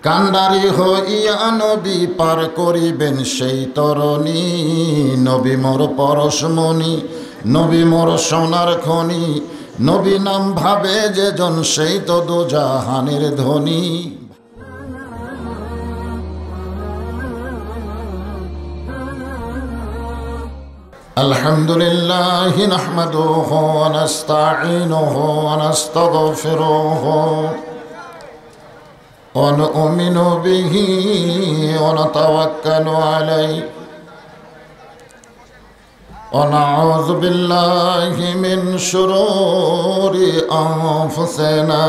কান্ডারি হইয়া নবী পার করিবেন সেই তরণী। নবী মোর পরশমণি, নবী মোর সোনার খনি, নবী নাম ভাবে যে জন সেই তো দোজাহানের ধনী। আলহামদুলিল্লাহি নাহমাদুহু ওয়া নাস্তাঈনুহু ওয়া নাস্তাগফিরুহু ওয়া নু'মিনু বিহি ওয়া নাতাওয়াক্কালু আলাইহি ওয়া নাউযু বিল্লাহি মিন শুরুরি আনফুসিনা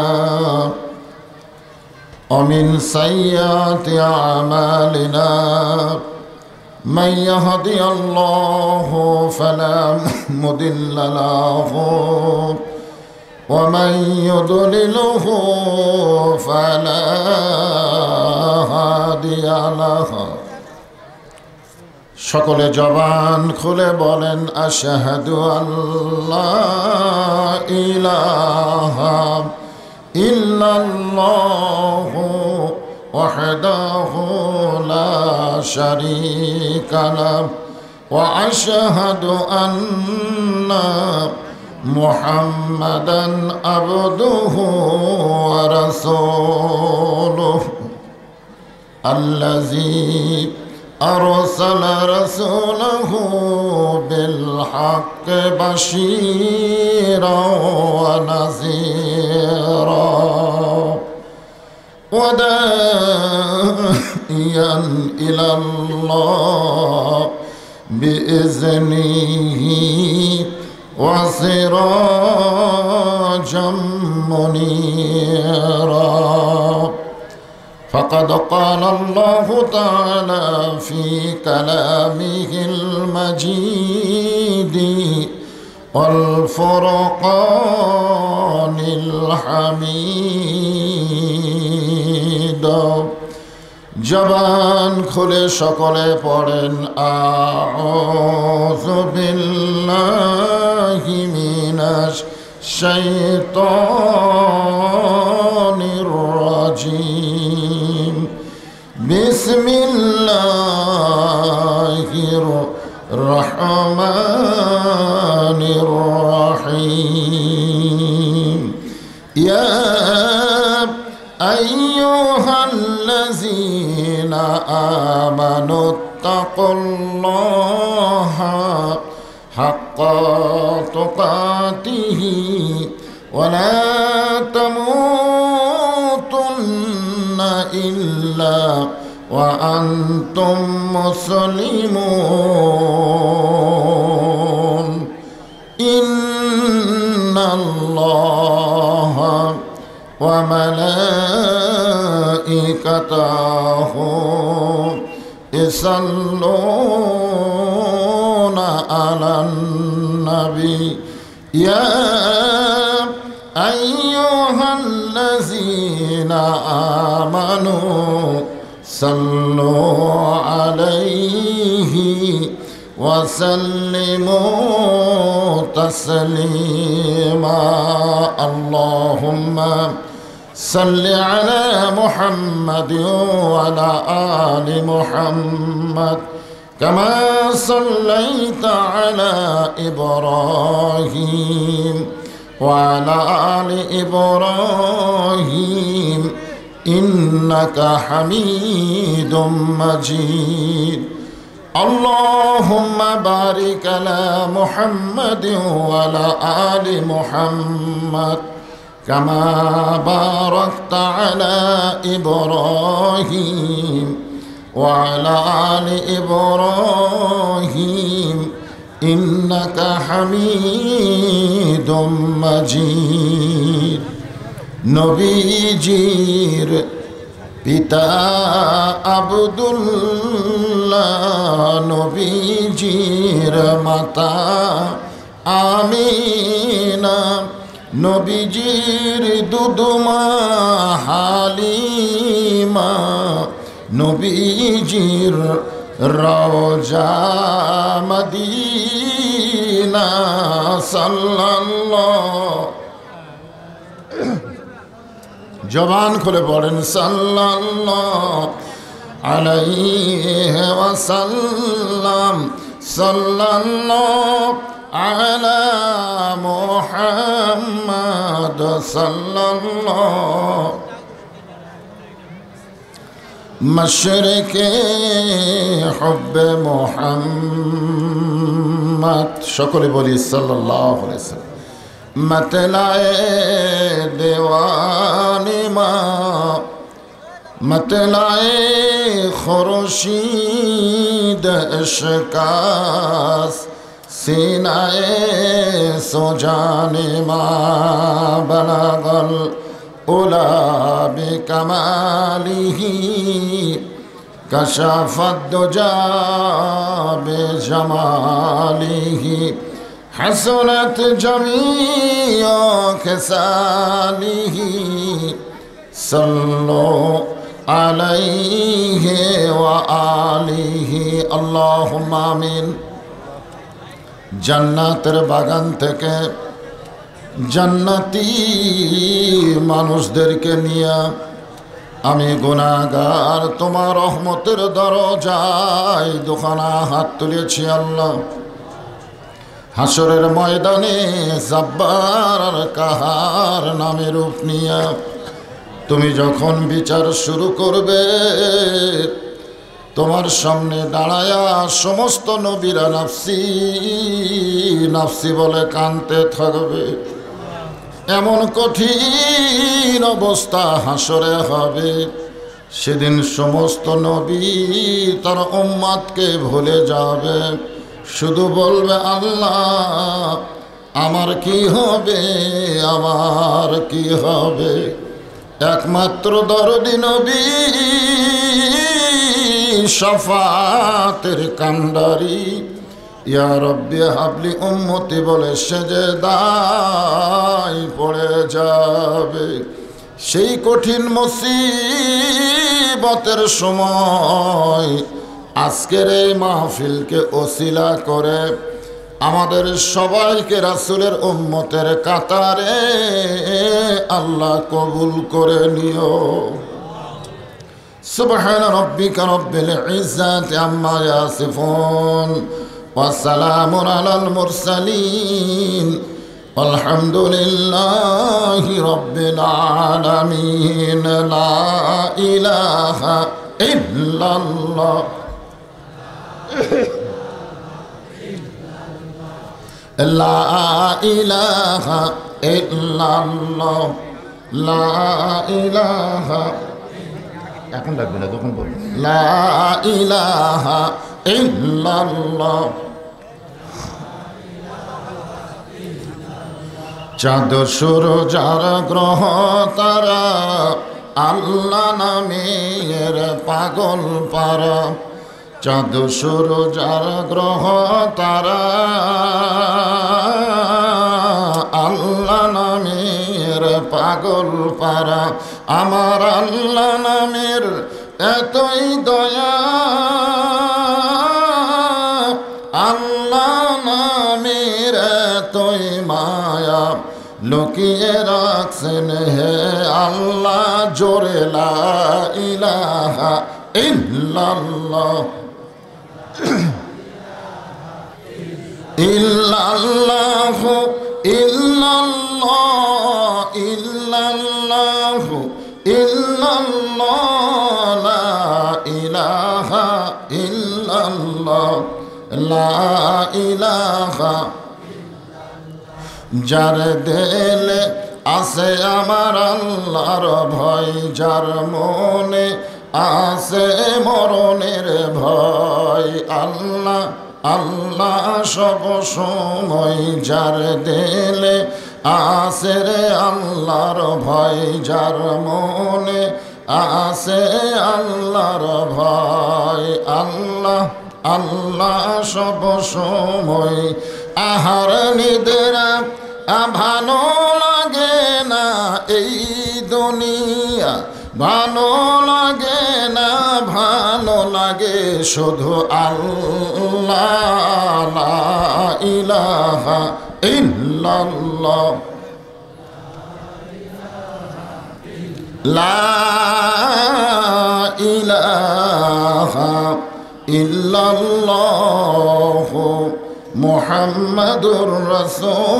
ওয়া মিন সাইয়্যাতি আমালিনা। من يهدي الله فلا مضل له ومن يضلله فلا هادي له। সকলে জবান খুলে বলেন আশহাদু আল্লা ইলাহা ইল্লাল্লাহু وحده لا شريك له وأشهد أن محمدا عبده ورسوله الذي أرسل رسوله بالحق بشيرا ونذيرا وداعيا إلى الله بإذنه وسراجا منيرا. فقد قال الله تعالى في كلامه المجيد والفرقان الحميد। জবান খুলে সকলে পড়েন আউযু বিল্লাহি মিনাশ শাইতানির রাজিম। বিসমিল্লাহির রহমানির রহিম। ইয়া আইয়ুহাল্লাযীনা আমানুত্তাকুল্লাহা হাক্কা তুকাতিহি ওয়া লা তামুতুন্না ইল্লা ওয়া আনতুম মুসলিমুন। ইন্নাল্লাহা ওয়া মালাইকাতাহু ইসাল্লুনা আলান নবী ইয়া আইয়ুহাল্লাযীনা আমানু সাল্লু আলাইহি ওয়া সাল্লিমু তাসলিমা। আল্লাহুম্মা সাল্লি আলা মুহাম্মাদ ওয়া আলা আলি মুহাম্মাদ কামা সাল্লাইতা আলা ইব্রাহিম ওয়া আলা আলি ইব্রাহিম ইন্নাকা হামিদুম মাজিদ। আল্লাহুম্মা বারিক আলা মুহাম্মাদ ওয়া আলা আলি মুহাম্মাদ কামা বারাকতা আলা ইব্রাহিম ওয়া আলা আলি ইব্রাহিম ইন্নাকা হামিদুম মাজিদ। নবীজির পিতা আব্দুল্লাহ, নবীজির মাতা আমিনা, নবীজির দুদুমা হালিমা, নবীজির রওজা মদিনা সাল্লাল্লাহু জবান খুলে পড়েন সাল্লাল্লাহু আলাইহি ওয়াসাল্লাম, সাল্লাল্লাহু আলা মুহাম্মাদ, সাল্লাল্লাহু মশরিকে হুব্বে মুহাম্মদ। সকলে বলি সাল্লাল্লাহু আলাইহি ওয়াসাল্লাম। मतलाए दीवानी माँ, मतलाए खुर्शीद इश्कास, सीनाए सुजाने माँ, बलगल उला बिकमालिही, कशफत दुजा बिजमालिही, हसनत जमीओ खिसालिही, सल्लो अलैहि व आलिहि, अल्लाहुम्मा आमीन। জান্নাতের বাগান থেকে জান্নাতি মানুষদেরকে নিয়ে আমি গুনাহগার তোমার রহমতের দরজায় দুখানা হাত তুলেছি আল্লাহ। হাসরের ময়দানে জব্বার আর কাহার নামে রূপ নিয়া তুমি যখন বিচার শুরু করবে, তোমার সামনে দাঁড়ায়া সমস্ত নবীরা নাফসি নাফসি বলে কাঁদতে থাকবে। এমন কঠিন অবস্থা হাসরে হবে, সেদিন সমস্ত নবী তার উম্মতকে ভুলে যাবে, শুধু বলবে আল্লাহ আমার কি হবে, আমার কি হবে। একমাত্র দরদি নবী শাফাতের কান্ডারি ইয়া রব্বি হাবলি উম্মতি বলে সেজদায় পড়ে যাবে। সেই কঠিন মুসিবতের সময় আজকের এই মাহফিলকে ওসিলা করে আমাদের সবাইকে রাসূলের উম্মতের কাতারে আল্লাহ কবুল করে নিও। সুবহান রাব্বিকা রাব্বিল ইজ্জাতি আম্মা ইয়াসিফুন ওয়া সালামুন আলাল মুরসালিন আলহামদুলিল্লাহি রাব্বিল আলামিন। লা ইলাহা ইল্লাল্লাহ লা ইলাহা ইল্লাল্লাহ লা ইলাহা, এখন লাগবে না তখন বল, লা ইলাহা ইল্লাল্লাহ। চাঁদ সূরজ আর গ্রহ তারা আল্লাহ নামের পাগল পারা। চাঁদ সূরজ আর গ্রহ তারা আল্লাহ নামের পাগল পারা। আমার আল্লাহ নামের এতই দয়া, আল্লাহ নামের এতই মায়া, লুকিয়ে রাখছেন হে আল্লাহ জোরে লা ইলাহা ইল্লাল্লাহ ইল্লাল্লাহু ইল্লাল্লাহ ইল্লাল্লাহু ইল্লাল্লাহ লা ইলাহা ইল্লাল্লাহ লা ইলাহা। যার দিলে আছে আমার আল্লাহর ভয়, যার মনে আছে মরণের ভয়, আল্লাহ আল্লাহ সব সময়। যার দিলে আছে রে আল্লাহর ভয়, যার মনে আছে আল্লাহর ভয়, আল্লাহ আল্লাহ সব সময়। আহার নিদ্রা ভালো লাগে না এই দুনিয়া, ভালো লাগে না, ভালো লাগে শুধু আল্লাহ লা ইলাহা ইল্লাল্লাহ লা ইলাহা ইল্লাল্লাহু মুহাম্মাদুর রাসূলুল্লাহ।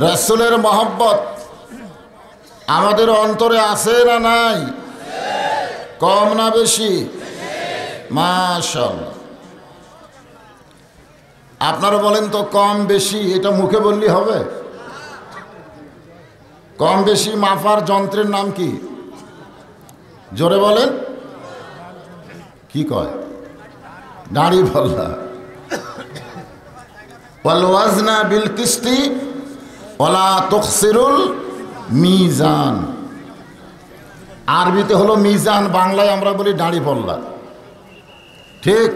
রাসূলের মহব্বত আমাদের অন্তরে আছে না নাই? কম না বেশি? মাশাআল্লাহ। আপনারা বলেন তো কম বেশি এটা মুখে বললেই হবে? কম বেশি মাপার যন্ত্রের নাম কি? জোরে বলেন। কি কয়? দাড়ি পাল্লা। ওয়াল ওয়াজনা বিল কিসতি ওয়ালা তুখসিরুল মিজান। আরবিতে হলো মিজান, বাংলায় আমরা বলি দাড়ি পাল্লা। ঠিক?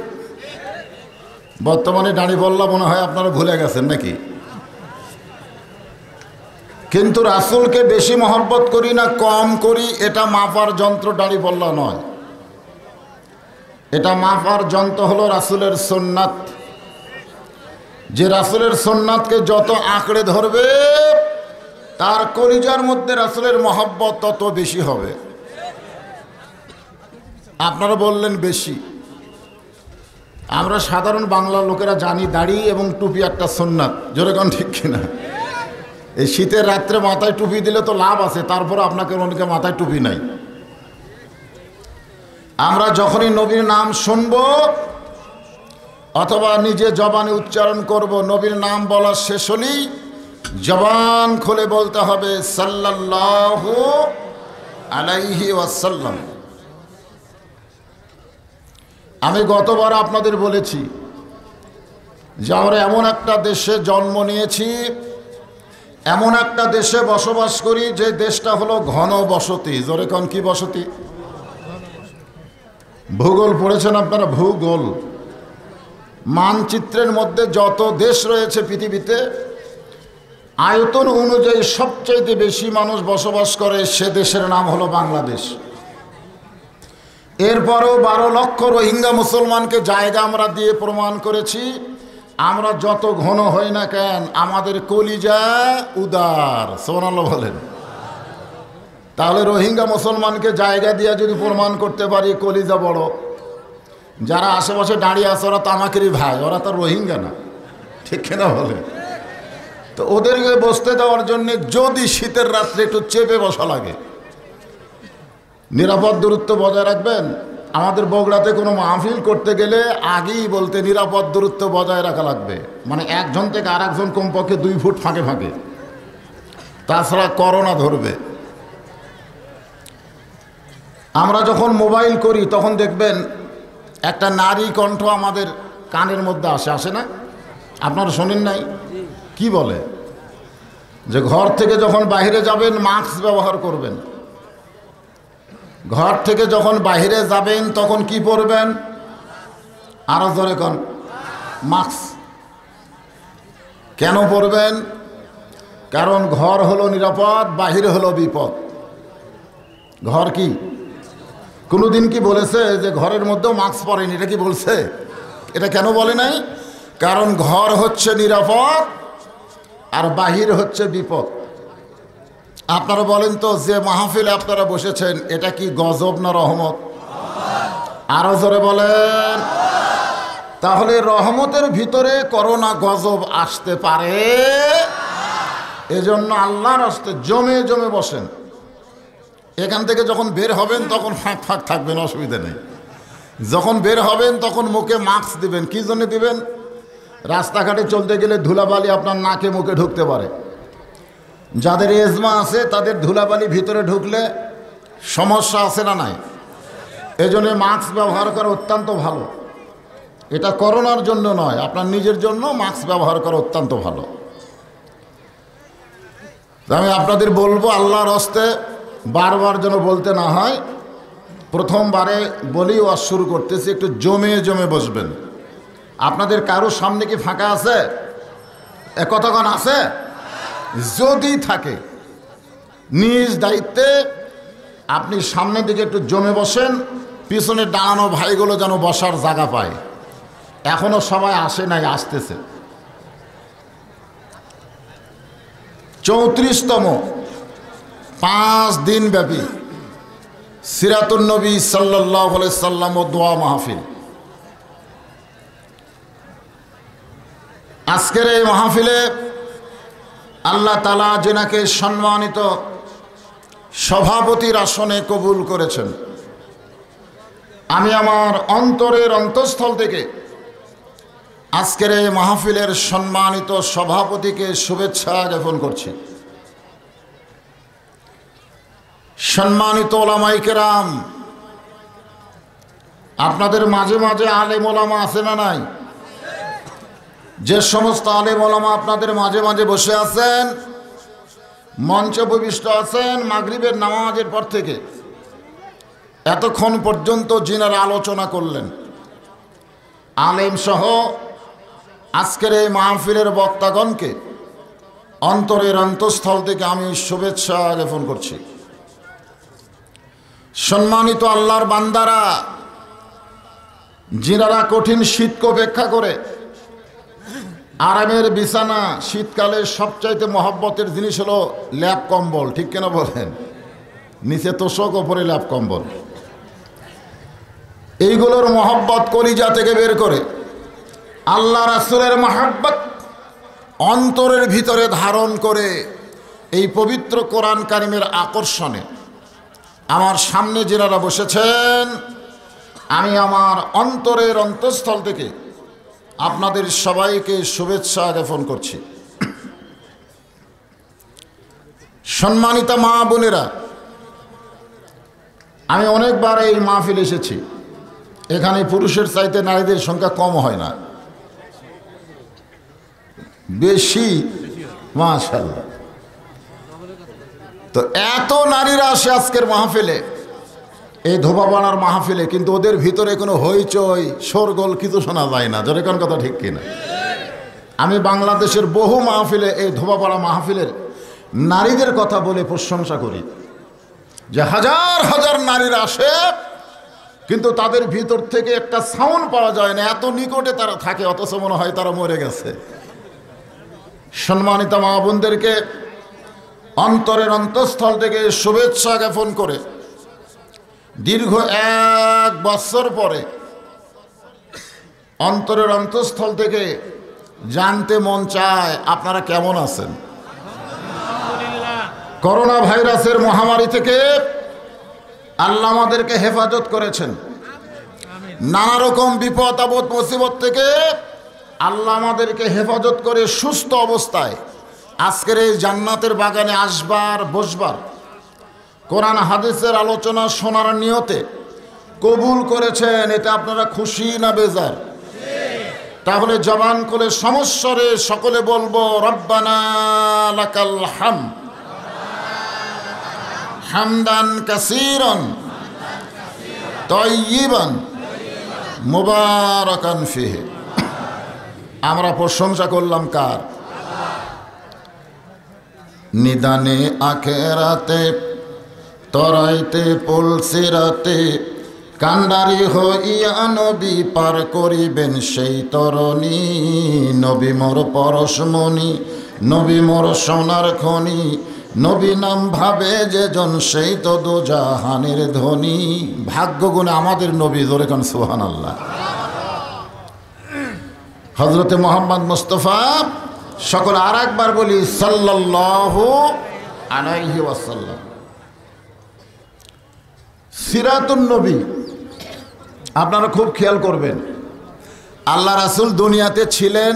বর্তমানে দাড়ি পাল্লা মনে হয় আপনারা ভুলে গেছেন নাকি? কিন্তু রাসূলকে বেশি মহব্বত করি না কম করি এটা মাপার যন্ত্র দাড়ি পাল্লা নয়। এটা মাপার যন্ত্র হলো রাসূলের সুন্নাত। যে রাসূলের সুন্নাতকে যত আঁকড়ে ধরবে তার কলিজার মধ্যে রাসূলের মহব্বত তত বেশি হবে। আপনারা বললেন বেশি, আমরা সাধারণ বাংলার লোকেরা জানি দাড়ি এবং টুপি একটা সুন্নাত। জোরে কোন ঠিক কিনা? এই শীতের রাত্রে মাথায় টুপি দিলে তো লাভ আছে, তারপর আপনাকে অনেকে মাথায় টুপি নাই। আমরা যখনই নবীর নাম শুনব অথবা নিজে জবানে উচ্চারণ করব, নবীর নাম বলা শেষ হলেই জবান খুলে বলতে হবে সাল্লাল্লাহু আলাইহি ওয়াসাল্লাম। আমি গতবার আপনাদের বলেছি যে আমরা এমন একটা দেশে জন্ম নিয়েছি, এমন একটা দেশে বসবাস করি যে দেশটা হলো ঘন বসতি। জোরে কোন কি বসতি? ভূগোল পড়েছেন আপনারা? ভূগোল মানচিত্রের মধ্যে যত দেশ রয়েছে পৃথিবীতে আয়তন অনুযায়ী সবচাইতে বেশি মানুষ বসবাস করে সে দেশের নাম হলো বাংলাদেশ। এরপরও 12 লক্ষ রোহিঙ্গা মুসলমানকে জায়গা আমরা দিয়ে প্রমাণ করেছি আমরা যত ঘন হই না কেন আমাদের কলিজা উদার। সুবহানাল্লাহ বলেন। তাহলে রোহিঙ্গা মুসলমানকে জায়গা দিয়ে যদি প্রমাণ করতে পারি কলিজা বড়, যারা আশেপাশে দাঁড়িয়ে আছে ওরা তো আমাকেরই ভাই, ওরা তো রোহিঙ্গা না, ঠিক কিনা বলে? তো ওদেরকে বসতে দেওয়ার জন্য যদি শীতের রাত্রে একটু চেপে বসা লাগে, নিরাপদ দূরত্ব বজায় রাখবেন। আমাদের বগুড়াতে কোনো মাহফিল করতে গেলে আগেই বলতে নিরাপদ দূরত্ব বজায় রাখা লাগবে, মানে একজন থেকে আর একজন কমপক্ষে 2 ফুট ফাঁকে ফাঁকে, তাছাড়া করোনা ধরবে। আমরা যখন মোবাইল করি তখন দেখবেন একটা নারী কণ্ঠ আমাদের কানের মধ্যে আসে না? আপনারা শোনেন নাই? কি বলে যে ঘর থেকে যখন বাইরে যাবেন মাস্ক ব্যবহার করবেন, ঘর থেকে যখন বাইরে যাবেন তখন কি পরবেন? আরো জোরে কোন? মাস্ক। কেন পরবেন? কারণ ঘর হলো নিরাপদ, বাহিরে হলো বিপদ। ঘর কি কোনোদিন কি বলেছে যে ঘরের মধ্যেও মাস্ক পরেন? এটা কি বলছে? এটা কেন বলে নাই? কারণ ঘর হচ্ছে নিরাপদ আর বাহির হচ্ছে বিপদ। আপনারা বলেন তো যে মাহফিলে আপনারা বসেছেন এটা কি গজব না রহমত? আরো জোরে বলেন। তাহলে রহমতের ভিতরে করোনা গজব আসতে পারে, এজন্য আল্লাহর রাস্তায় জমে জমে বসেন। এখান থেকে যখন বের হবেন তখন ফাঁক ফাঁক থাকবেন, অসুবিধা নেই। যখন বের হবেন তখন মুখে মাস্ক দিবেন। কি জন্য দিবেন? রাস্তাঘাটে চলতে গেলে ধুলাবালি আপনার নাকে মুখে ঢুকতে পারে। যাদের এজমা আছে তাদের ধুলাবালি ভিতরে ঢুকলে সমস্যা আছে না নাই? এজন্য মাস্ক ব্যবহার করা অত্যন্ত ভালো। এটা করোনার জন্য নয়, আপনার নিজের জন্য মাস্ক ব্যবহার করা অত্যন্ত ভালো। আমি আপনাদের বলবো আল্লাহর হস্তে বারবার যেন বলতে না হয়। প্রথমবারে বলি ওয়াজ শুরু করতেছি, একটু জমে জমে বসবেন। আপনাদের কারোর সামনে কি ফাঁকা আছে? কতক্ষণ আছে? যদি থাকে নিজ দায়িত্বে আপনি সামনের দিকে একটু জমে বসেন, পিছনে দাঁড়ানো ভাইগুলো যেন বসার জায়গা পায়। এখনো সবাই আসে নাই, আসতেছে। 34তম 5 দিন ব্যাপী সিরাতুন নবী সাল্লাল্লাহু আলাইহি সাল্লাম ও দোয়া মাহফিল। আজকের এই মাহফিলে আল্লাহ তাআলা যিনাকে সম্মানিত সভাপতির আসনে কবুল করেছেন, আমি আমার অন্তরের অন্তঃস্থল থেকে আজকের এই মাহফিলের সম্মানিত সভাপতিকে শুভেচ্ছা জ্ঞাপন করছি। সম্মানিত ওলামায়ে কেরাম, আপনাদের মাঝে মাঝে আলেম ওলামা আছে না নাই? যে সমস্ত আলেম ওলামা আপনাদের মাঝে মাঝে বসে আছেন, মঞ্চে উপবিষ্ট আছেন, মাগরিবের নামাজের পর থেকে এতক্ষণ পর্যন্ত যিনারা আলোচনা করলেন, আলেম সহ আজকের এই মাহফিলের বক্তাগণকে অন্তরের অন্তঃস্থল থেকে আমি শুভেচ্ছা জ্ঞাপন করছি। সম্মানিত আল্লাহর বান্দারা, যিনারা কঠিন শীতকে উপেক্ষা করে আরামের বিছানা, শীতকালে সবচাইতে মহব্বতের জিনিস হলো ল্যাপ কম্বল, ঠিক কিনা বলেন? নিচে তোষক, ওপরে ল্যাপ কম্বল, এইগুলোর মহব্বত কলিজা থেকে বের করে আল্লাহ রাসূলের মহব্বত অন্তরের ভিতরে ধারণ করে এই পবিত্র কোরআন কারিমের আকর্ষণে আমার সামনে যারা বসেছেন, আমি আমার অন্তরের অন্তঃস্থল থেকে আপনাদের সবাইকে শুভেচ্ছা জ্ঞাপন করছি। সম্মানিত মা বোনেরা, আমি অনেকবার এই মাহফিল এসেছি, এখানে পুরুষের চাইতে নারীদের সংখ্যা কম হয় না, বেশি, মাশাআল্লাহ। তো এত নারীরা আসে আজকের মাহফিলে, এই ধোবাবানার মাহফিলে, কিন্তু ওদের ভিতরে কোনো হইচই শোরগোল কিছু শোনা যায় না। জোরে কোন কথা ঠিক কিনা? আমি বাংলাদেশের বহু মাহফিলে, এই ধোবাপাড়া মাহফিলের নারীদের কথা বলে প্রশংসা করি যে হাজার হাজার নারীরা আসে, কিন্তু তাদের ভিতর থেকে একটা সাউন্ড পাওয়া যায় না, এত নিকটে তারা থাকে, অথচ মনে হয় তারা মরে গেছে। সম্মানিত মা বোনদেরকে অন্তরের অন্তঃস্থল থেকে শুভেচ্ছা জ্ঞাপন করে দীর্ঘ 1 বছর পরে অন্তরের অন্তঃস্থল থেকে জানতে মন চায় আপনারা কেমন আছেন। করোনা ভাইরাসের মহামারী থেকে আল্লাহ আমাদেরকে হেফাজত করেছেন, নানা রকম বিপদ আপদ মুসিবত থেকে আল্লাহ আমাদেরকে হেফাজত করে সুস্থ অবস্থায় আজকের এই জান্নাতের বাগানে আসবার, বসবার, কোরআন হাদিসের আলোচনা শোনার নিয়তে কবুল করেছেন। এটা আপনারা খুশি না বেজার? তাহলে জবান করে সমস্বরে সকলে বলবো রব্বানা লাকাল হামদ হামদান কাসীরান তাইয়িবান মুবারাকান ফিহি। আমরা প্রশংসা করলাম কার? নিদানে আখেরাতে তরাইতে পুলসিরাতে কান্ডারি হইয়া নবী পার করিবেন সেই তরণী। নবী মোর পরশমণি, নবী মোর সোনার খনি, নবী নাম ভাবে যে জন সেই তো দোজাহানের ধনী। ভাগ্য গুণে আমাদের নবী, ধরে কান সুবহানাল্লাহ। হযরতে মুহাম্মদ মুস্তাফা, সকল আর একবার বলি সাল্লাল্লাহু আলাইহি ওয়াসাল্লাম। সিরাতুন নবী আপনারা খুব খেয়াল করবেন, আল্লাহ রাসূল দুনিয়াতে ছিলেন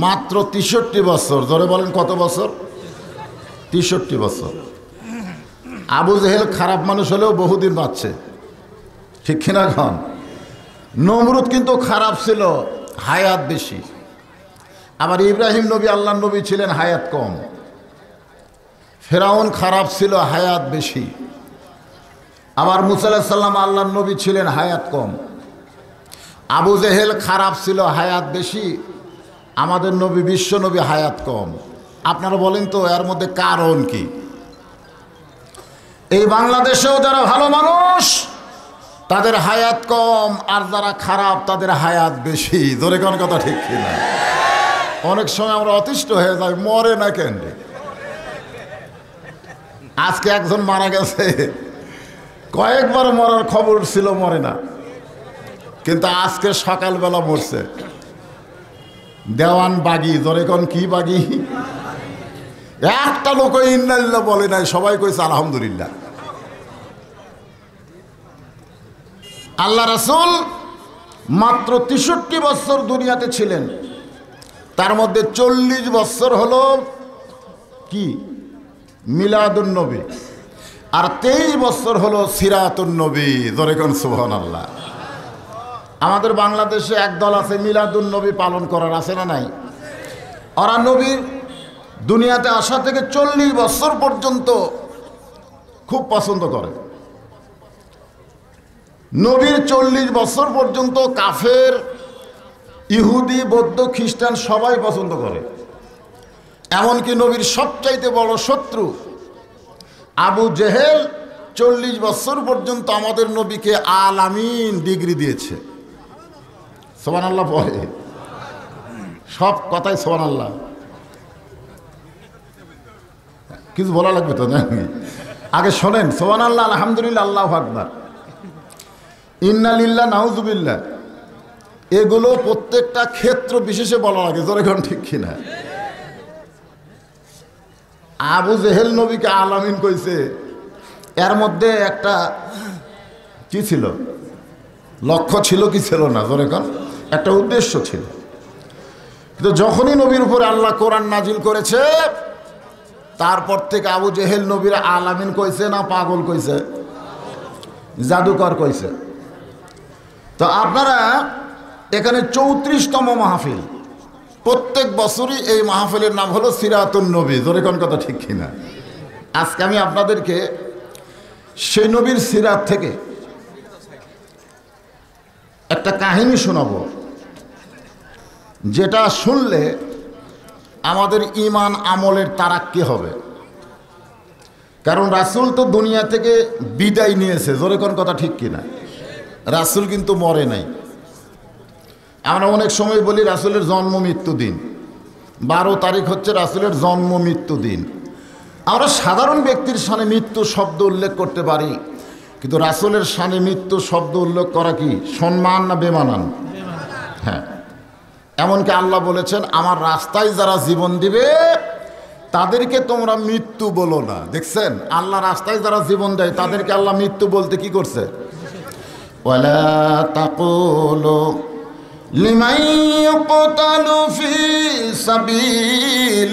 মাত্র 63 বছর। ধরে বলেন কত বছর? 63 বছর। আবু জেহেল খারাপ মানুষ হলেও বহুদিন বাঁচছে, ঠিক কিনা খান? নমরুদ কিন্তু খারাপ ছিল, হায়াত বেশি। আবার ইব্রাহিম নবী, আল্লাহ নবী, ছিলেন হায়াত কম। ফেরাউন খারাপ ছিল, হায়াত বেশি। আবার মুসা আলাইহিস সালাম, আল্লাহ নবী, ছিলেন হায়াত কম। আবু জেহেল খারাপ ছিল, হায়াত বেশি। আমাদের নবী, বিশ্ব নবী, হায়াত কম। আপনারা বলেন তো এর মধ্যে কারণ কি? এই বাংলাদেশেও যারা ভালো মানুষ তাদের হায়াত কম, আর যারা খারাপ তাদের হায়াত বেশি। ধরে কোন কথা ঠিক কিনা? অনেক সময় আমরা অতিষ্ঠ হয়ে যাই, মরে না কেন? আজকে একজন মারা গেছে, কয়েকবার মরার খবর ছিল, মরে না, কিন্তু আজকে সকালবেলা মরছে। দেওয়ান বাগি, ধরে কোন কি বাগি, একটা লোক ইন্নালিল্লাহ বলে নাই, সবাই কইছে আলহামদুলিল্লাহ। আল্লাহ রাসূল মাত্র 63 বছর দুনিয়াতে ছিলেন, তার মধ্যে 40 বছর হলো কি মিলাদুন নবী, আর 23 বছর হলো সিরাতুন নবী। ধরে কোন সুবহানাল্লাহ। আমাদের বাংলাদেশে একদল আছে মিলাদুন নবী পালন করার, আছে না নাই? ওরা নবীর দুনিয়াতে আসা থেকে 40 বছর পর্যন্ত খুব পছন্দ করে। নবীর 40 বছর পর্যন্ত কাফের, ইহুদি, বৌদ্ধ, খ্রিস্টান সবাই পছন্দ করে। এমনকি নবীর সবচাইতে বড় শত্রু আবু জেহেল 40 বছর পর্যন্ত আমাদের নবীকে আল আমিন ডিগ্রি দিয়েছে। সুবহানাল্লাহ পড়ে, সব কথাই সুবহানাল্লাহ, কিছু বলা লাগবে তো না? আগে শোনেন সুবহানাল্লাহ, আলহামদুলিল্লাহ, আল্লাহু আকবার, ইন্না লিল্লাহ, নাউজুবিল্লাহ, এগুলো প্রত্যেকটা ক্ষেত্র বিশেষে বলা লাগে। জোরে কোন ঠিক কিনা? আবু জেহেল নবীকে আল আমিন কইছে, এর মধ্যে একটা কি ছিল, লক্ষ্য ছিল কি ছিল না? জোরে কোন, একটা উদ্দেশ্য ছিল। কিন্তু যখনই নবীর উপরে আল্লাহ কোরআন নাজিল করেছে, তারপর থেকে আবু জেহেল নবীর আল আমিন কইছে না পাগল কইছে, জাদুকর কইছে। তো আপনারা এখানে 34তম মাহফিল, প্রত্যেক বছরই এই মাহফিলের নাম হলো সিরাতুন নবী। জোরে কোন কথা ঠিক কিনা? আজকে আমি আপনাদেরকে সেই নবীর সিরাত থেকে একটা কাহিনী শোনাবো, যেটা শুনলে আমাদের ঈমান আমলের তারাক্কি হবে। কারণ রাসূল তো দুনিয়া থেকে বিদায় নিয়েছে। জোরে কোন কথা ঠিক কিনা? রাসূল কিন্তু মরে নাই। আমরা অনেক সময় বলি রাসূলের জন্ম মৃত্যু দিন, 12 তারিখ হচ্ছে রাসূলের জন্ম মৃত্যু দিন। আমরা সাধারণ ব্যক্তির শানে মৃত্যু শব্দ উল্লেখ করতে পারি, কিন্তু রাসূলের শানে মৃত্যু শব্দ উল্লেখ করা কি সম্মান না বেমানান? হ্যাঁ, এমনকি আল্লাহ বলেছেন আমার রাস্তায় যারা জীবন দিবে তাদেরকে তোমরা মৃত্যু বলো না। দেখছেন, আল্লাহ রাস্তায় যারা জীবন দেয় তাদেরকে আল্লাহ মৃত্যু বলতে কি করছে? ওয়ালা তাকুলু লিমান ইউকতালু ফি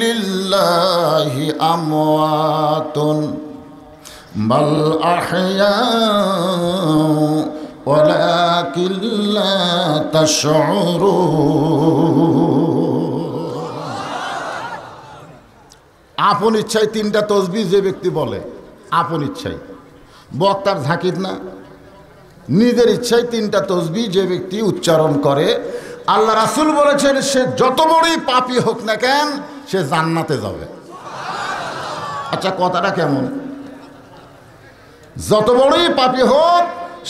সাবিলিল্লাহি আমওয়াতুন বাল আহইয়াউ ওয়ালাকিন লা তাশউরুন। আপন ইচ্ছায় 3টা তসবিহ যে ব্যক্তি বলে, আপন ইচ্ছায়, বক্তার ঝাঁকির না, নিজের ইচ্ছায় 3টা তসবিহ যে ব্যক্তি উচ্চারণ করে, আল্লাহ রাসূল বলেছেন সে যত বড়ই পাপী হোক না কেন সে জান্নাতে যাবে। আচ্ছা, কথাটা কেমন? যত বড়ই পাপী হোক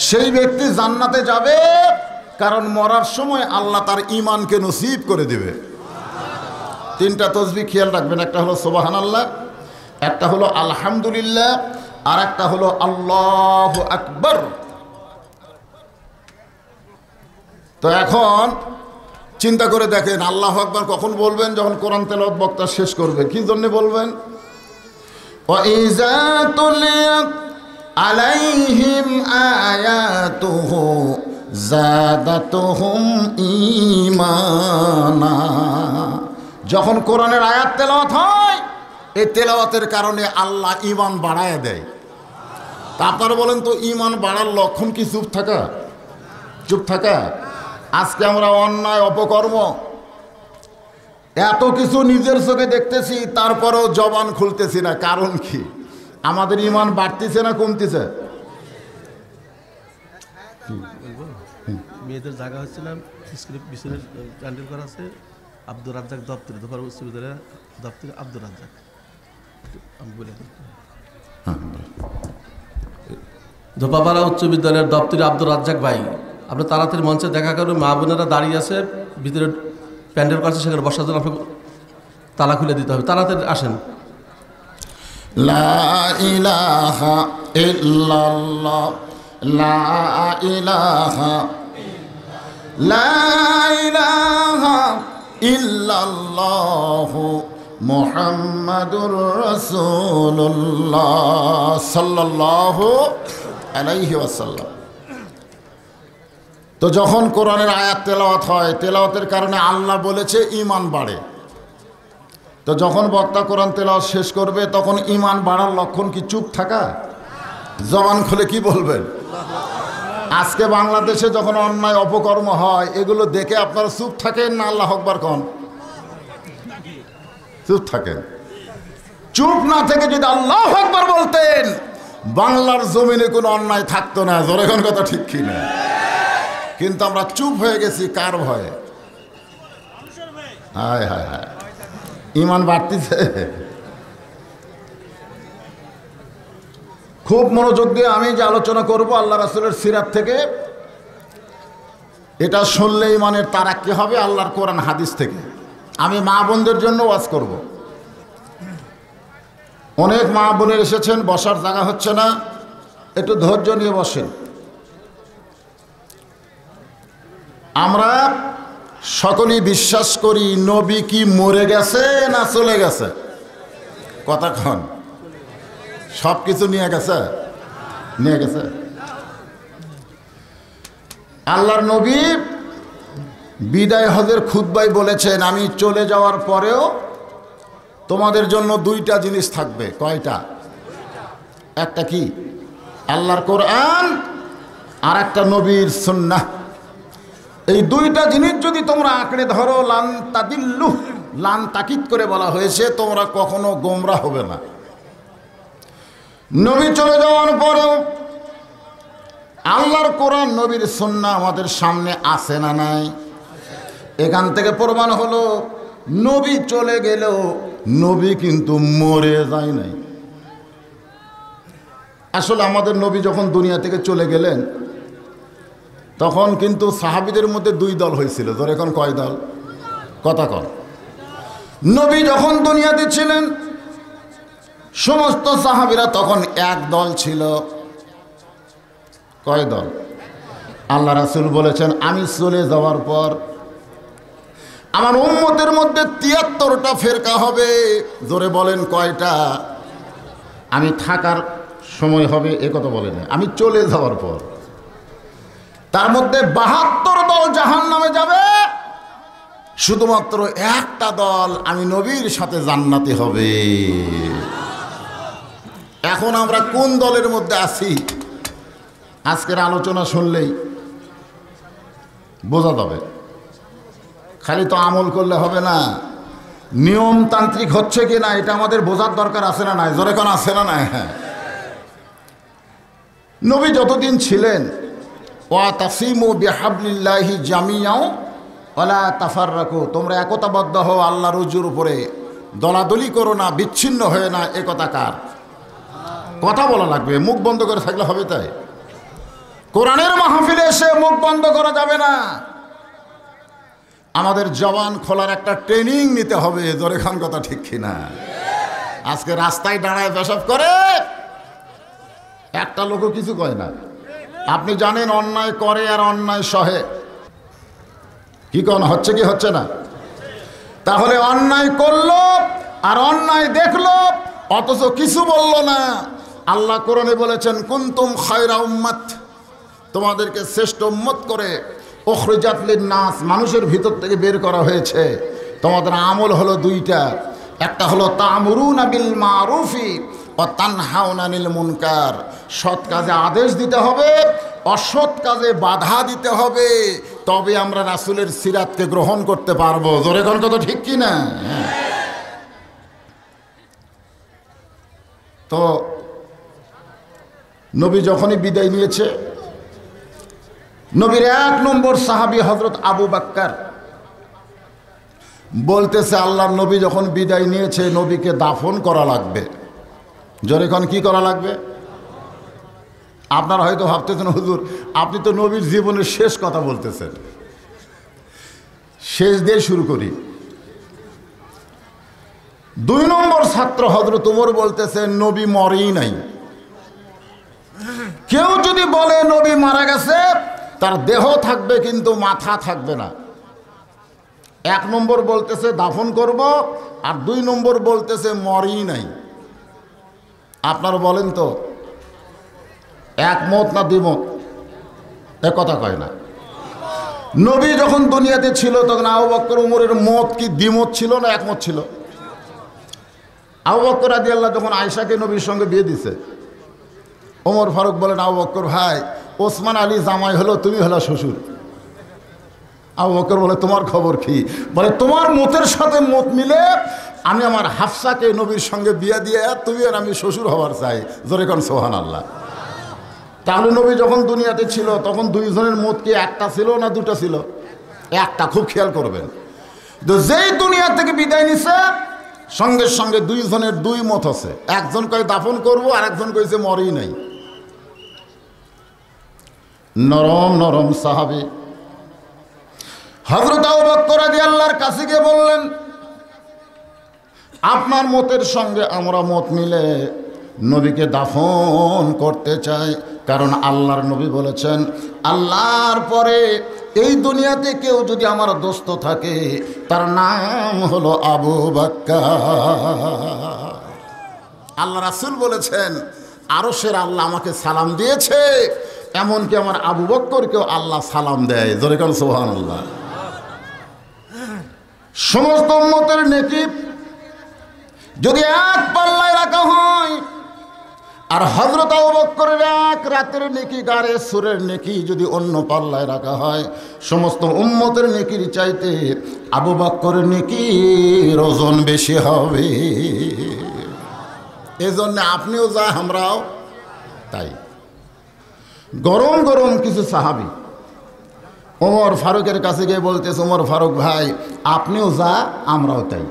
সেই ব্যক্তি জান্নাতে যাবে, কারণ মরার সময় আল্লাহ তার ঈমানকে নসিব করে দেবে। 3টা তসবিহ খেয়াল রাখবেন, একটা হলো সুবহানাল্লাহ, একটা হলো আলহামদুলিল্লাহ, আর একটা হলো আল্লাহু আকবার। তো এখন চিন্তা করে দেখেন, আল্লাহু আকবার কখন বলবেন? যখন কোরআন তেলাওয়াত বক্তা শেষ করবে। কি জন্য বলবেন? ওয়া ইযা তুলিয়াত আলাইহিম আয়াতুহু যাদাতুহুম ঈমানা। যখন কোরআনের আয়াত তেলাওয়াত হয়, এই তেলাওয়াতের কারণে আল্লাহ ঈমান বাড়ায় দেয়। তা আপনারা বলেন তো, ঈমান বাড়ার লক্ষণ কি চুপ থাকা? চুপ থাকা? আজকে আমরা অন্যায়, অপকর্ম, এত কিছু নিজের চোখে দেখতেছি, তারপরেও জবান খুলতেছি না। কারণ কি? আমাদের ঈমান বাড়তেছে না কমতেছে? মেয়েদের জায়গা হচ্ছিলাম বিশ্বরের ক্যান্ডেল করা আছে আব্দুর রাজ্জাক দপ্তরে, ধোপার উচ্চ বিদ্যালয়ের দপ্তরে আব্দুর রাজ্জাক, আমি বলে ধোপাপাড়া উচ্চ বিদ্যালয়ের দপ্তরে আব্দুর রাজ্জাক ভাই, আপনি তাড়াতাড়ি মঞ্চে দেখা করবেন। মা বোনেরা দাঁড়িয়ে আছে, ভিতরে প্যান্ডেল করছে, সেখানে বসার জন্য আপনাকে তালা খুলে দিতে হবে। তাড়াতাড়ি আসেন। লা ইলাহা ইল্লাল্লাহ লা ইলাহা লা ইলাহা ইল্লাল্লাহু মুহাম্মাদুর রাসূলুল্লাহ সাল্লাল্লাহু আলাইহি ওয়াসাল্লাম। তো যখন কোরআনের আয়াত তেলাওয়াত হয়, তেলাওয়াতের কারণে আল্লাহ বলেছে ঈমান বাড়ে। তো যখন বক্তা কোরআন তেলাওয়াত শেষ করবে তখন ঈমান বাড়ার লক্ষণ কি চুপ থাকা? জবান খুলে কি বলবেন? আজকে বাংলাদেশে যখন অন্যায় অপকর্ম হয় এগুলো দেখে আপনারা চুপ থাকেন না আল্লাহু আকবার কোন? চুপ থাকেন। চুপ না থেকে যদি আল্লাহু আকবার বলতেন বাংলার জমিনে কোনো অন্যায় থাকতো না। জোরে কোন কথা ঠিক কি না? কিন্তু আমরা চুপ হয়ে গেছি কার ভয়ে? হায় হায় হায়, ঈমান বাড়তিছে। খুব মনোযোগ দিয়ে আমি যে আলোচনা করব আল্লাহ রাসূলের সিরাত থেকে, এটা শুনলে ঈমানের তারাক্কি হবে আল্লাহর কোরআন হাদিস থেকে। আমি মা বোনদের জন্য ওয়াজ করব। অনেক মা বোনের এসেছেন, বসার জায়গা হচ্ছে না, একটু ধৈর্য নিয়ে বসেন। আমরা সকলেই বিশ্বাস করি নবী কি মরে গেছে না চলে গেছে? কতক্ষণ সব কিছু নিয়ে গেছে? নিয়ে গেছে। আল্লাহর নবী বিদায় হজের খুতবায় বলেছেন আমি চলে যাওয়ার পরেও তোমাদের জন্য দুইটা জিনিস থাকবে। কয়টা? একটা কি? আল্লাহর কোরআন আর একটা নবীর সুন্নাহ। এই দুইটা জিনিস যদি তোমরা আঁকড়ে ধরো লান তাদিল্লু, লান তাকিদ করে বলা হয়েছে তোমরা কখনো গোমরা হবে না। নবী চলে যাওয়ার পরেও আল্লাহর কোরআন নবীর সুন্নাহ আমাদের সামনে আছে না নাই? এখান থেকে প্রমাণ হলো নবী চলে গেলেও নবী কিন্তু মরে যায় নাই। আসলে আমাদের নবী যখন দুনিয়া থেকে চলে গেলেন তখন কিন্তু সাহাবীদের মধ্যে দুই দল হয়েছিল। ধর এখন কয় দল? কথা কন। নবী যখন দুনিয়াতে ছিলেন সমস্ত সাহাবীরা তখন এক দল ছিল। কয় দল? আল্লাহ রাসূল বলেছেন আমি চলে যাওয়ার পর আমার উম্মতের মধ্যে ৭৩টা ফেরকা হবে। জোরে বলেন কয়টা? আমি থাকার সময় হবে এ কথা বলেন, আমি চলে যাওয়ার পর তার মধ্যে ৭২ দল জাহান্নামে যাবে, শুধুমাত্র একটা দল আমি নবীর সাথে জান্নাতি হবে। এখন আমরা কোন দলের মধ্যে আছি আজকের আলোচনা শুনলেই বোঝা যাবে। খালি তো আমল করলে হবে না, নিয়মতান্ত্রিক হচ্ছে কি না এটা আমাদের বোঝার দরকার আছে না নাই? জোরে কোন আছে না নাই? হ্যাঁ, নবী যতদিন ছিলেন ওয়াতাসিমু বিহাবলিল্লাহি জামিআও ওয়ালা তাফাররাকু, তোমরা একতাবদ্ধ হও আল্লাহর রজ্জুর উপরে, দলাদলি করো না, বিচ্ছিন্ন হয়ে না। এ কথা কার? কথা বলা লাগবে, মুখ বন্ধ করে থাকলে হবে? তাই কোরআনের মাহফিলে এসে মুখ বন্ধ করা যাবে না। আমাদের জবান খোলার একটা ট্রেনিং নিতে হবে। জোরে খান কথা ঠিক কিনা? আজকে রাস্তায় দাঁড়ায় পেশাব করে একটা লোকও কিছু কয় না। আপনি জানেন অন্যায় করে আর অন্যায় সহে। কি কোন হচ্ছে কি হচ্ছে না? তাহলে অন্যায় করলো আর অন্যায় দেখলো অথচ কিছু বলল না। আল্লাহ কোরআনে বলেছেন কুনতুম খায়রা উম্মাত, তোমাদেরকে শ্রেষ্ঠ উম্মত করে উখরিজাত লিন-নাস, মানুষের ভিতর থেকে বের করা হয়েছে। তোমাদের আমল হলো দুইটা, একটা হলো তা'মুরুনা বিল মারুফি ওয়া তানহাউনা আনিল মুনকার, সৎ কাজে আদেশ দিতে হবে, অসৎ কাজে বাধা দিতে হবে, তবে আমরা রাসূলের সিরাতকে গ্রহণ করতে পারবো। জোরে কোন কথা ঠিক কি না? তো নবী যখনই বিদায় নিয়েছে, নবীর ১ নম্বর সাহাবী হযরত আবু বকর বলতেছে আল্লাহর নবী যখন বিদায় নিয়েছে নবীকে দাফন করা লাগবে। জোরে কোন কি করা লাগবে? আপনারা হয়তো ভাবতেছেন হুজুর আপনি তো নবীর জীবনের শেষ কথা বলতেছেন। শেষ দিয়ে শুরু করি। 2 নম্বর ছাত্র হযরত ওমর বলতেছে নবী মরেই নাই। কেউ যদি বলে নবী মারা গেছে, তার দেহ থাকবে কিন্তু মাথা থাকবে না। 1 নম্বর বলতেছে দাফন করব, আর 2 নম্বর বলতেছে মরেই নাই। আপনারা বলেন তো একমত না দ্বিমত? এ কথা কয় না। নবী যখন দুনিয়াতে ছিল তখন আবু বকর ওমরের মত কি দ্বিমত ছিল না একমত ছিল? আবু বকর রাদিয়াল্লাহু যখন আয়েশাকে নবীর সঙ্গে বিয়ে দিছে, ওমর ফারুক বলেন আবু বকর ভাই, ওসমান আলী জামাই হলো, তুমি হলো শ্বশুর। আবু বকর বলে তোমার খবর কি? বলে তোমার মতের সাথে মত মিলে আমি আমার হাফসাকে নবীর সঙ্গে বিয়ে দিয়ে তুমি আর আমি শ্বশুর হওয়ার চাই। জোরে কোন সুবহানাল্লাহ। তাহলে নবী যখন দুনিয়াতে ছিল তখন 2 জনের মত কি একটা ছিল না 2টা ছিল? একটা। খুব খেয়াল করবেন। তো যেই দুনিয়া থেকে বিদায় নিছে সঙ্গে সঙ্গে 2 জনের 2 মত আছে। একজন কয় দাফন করব, আর একজন কইছে মরেই নাই। নরম নরম সাহাবী হযরত আবু বকর রাদিয়াল্লাহর কাছে গিয়ে বললেন, আপনার মতের সঙ্গে আমরা মত মিলে নবীকে দাফন করতে চাই, কারণ আল্লাহর নবী বলেছেন আল্লাহর পরে এই দুনিয়াতে কেউ যদি আমার দোস্ত থাকে তার নাম হলো আবু বকর। আল্লাহ রাসূল বলেছেন আরশের আল্লাহ আমাকে সালাম দিয়েছে, এমনকি আমার আবু বকরকেও আল্লাহ সালাম দেয়। জোরে কোন সুবহানাল্লাহ। সমস্ত উম্মতের নেকি যদি এক পাল্লায় রাখা হয়, আর হযরত আবু বকরের 1 রাতের নেকি গারে সুরের নেকি যদি অন্য পাল্লায় রাখা হয়, সমস্ত উম্মতের নেকির চাইতে আবু বকরের নেকির ওজন বেশি হবে। এজন্য আপনিও যা আমরাও তাই। গরম গরম কিছু সাহাবী ওমর ফারুকের কাছে গিয়ে বলতেছে, ওমর ফারুক ভাই আপনিও যা আমরাও তাই।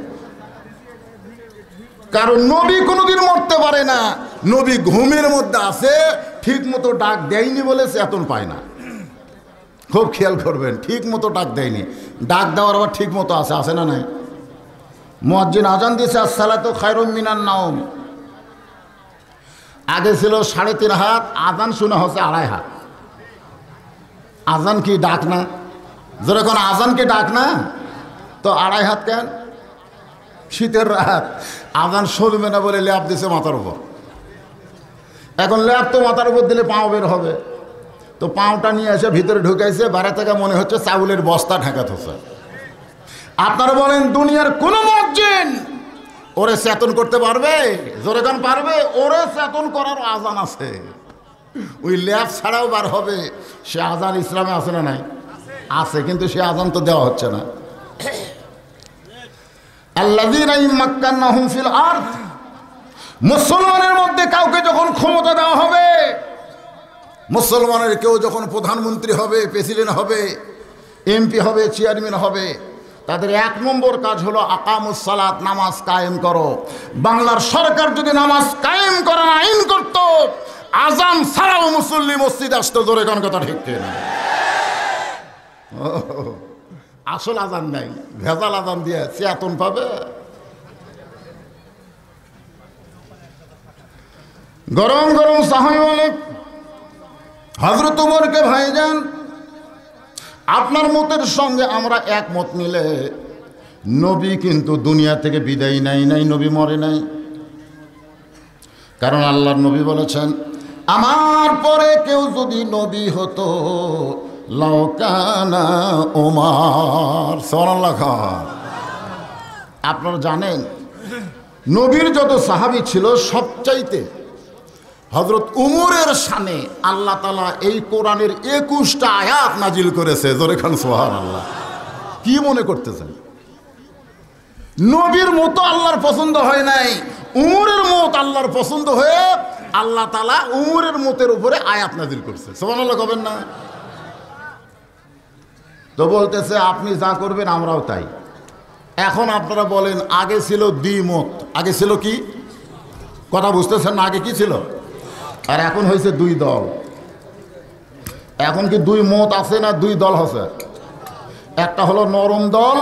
কারণ নবী কোনোদিন মরতে পারে না। নবী ঘুমের মধ্যে আছে, ঠিক মতো ডাক দেয়নি বলে চেতন পায় না। খুব খেয়াল করবেন, ঠিক মতো ডাক দেয়নি। ডাক দেওয়ার আবার ঠিক মতো আছে, আছে না নাই? মুয়াজ্জিন আজান দিয়েছে আসসালাতু খায়রুম মিনান নাওম। আগে ছিল 3.5 হাত, আজান শোনা হচ্ছে 2.5 হাত। আজান কি ডাক না? যেরকম আজান কি ডাক না, তো 2.5 হাত কেন? শীতের রাত আজান শুনবে না বলে ল্যাপ দিছে মাথার উপর। এখন ল্যাপ তো মাথার উপর দিলে পাও বের হবে, তো পাওটা নিয়ে এসে ভিতরে ঢুকাইছে, বাইরে থেকে মনে হচ্ছে চাউলের বস্তা ঢাকা থচ্ছে। আপনারা বলেন দুনিয়ার কোন মুয়াজ্জিন ওরে চেতন করতে পারবে? জোরে গান পারবে? ওরে চেতন করার আজান আছে, ওই ল্যাপ ছাড়াও বার হবে। সে আজান ইসলামে আছে না নাই? আছে, কিন্তু সে আজান তো দেওয়া হচ্ছে না। আল্লাযীনা ইম্মাক্কানাহুম ফিল আরদ, মুসলমানের মধ্যে কাউকে যখন ক্ষমতা দেওয়া হবে, মুসলমানের কেউ যখন প্রধানমন্ত্রী হবে, প্রেসিডেন্ট হবে, এমপি হবে, চেয়ারম্যান হবে, তাদের 1 নম্বর কাজ হলো আকামুস সালাত, নামাজ কায়েম করো। বাংলার সরকার যদি নামাজ কায়েম করার আইন করত, আজান ছাড়াও মুসল্লি মসজিদে আসতো। জোরে কোন কথা ঠিক না? আসল আজান নাই, ভেজাল আজান দিয়ে চেতন পাবে। গরম গরম সাহাবী বলে হযরত ওমরকে, ভাইজান আপনার মতের সঙ্গে আমরা একমত মিলে নবী কিন্তু দুনিয়া থেকে বিদায় নাই, নবী মরে নাই। কারণ আল্লাহর নবী বলেছেন আমার পরে কেউ যদি নবী হতো লাউকানা ওমর। সুবহানাল্লাহ। আপনারা জানেন নবীর যত সাহাবী ছিল সবচাইতে হযরত উমরের শানে আল্লাহ তাআলা এই কোরআনের 21টা আয়াত নাজিল করেছে। জোরে খান সুবহানাল্লাহ। কি মনে করতেছেন? নবীর মতো আল্লাহর পছন্দ হয় নাই, উমরের মত আল্লাহর পছন্দ হয়ে আল্লাহ তাআলা উমরের মতের উপরে আয়াত নাজিল করছে। সুবহানাল্লাহ কবেন না? তো বলতেছে আপনি যা করবেন আমরাও তাই। এখন আপনারা বলেন আগে ছিল দ্বিমত, আগে ছিল কি? কথা বুঝতেছেন না? আগে কি ছিল? আর এখন হয়েছে 2 দল। এখন কি 2 মত আছে না 2 দল আছে? একটা হলো নরম দল,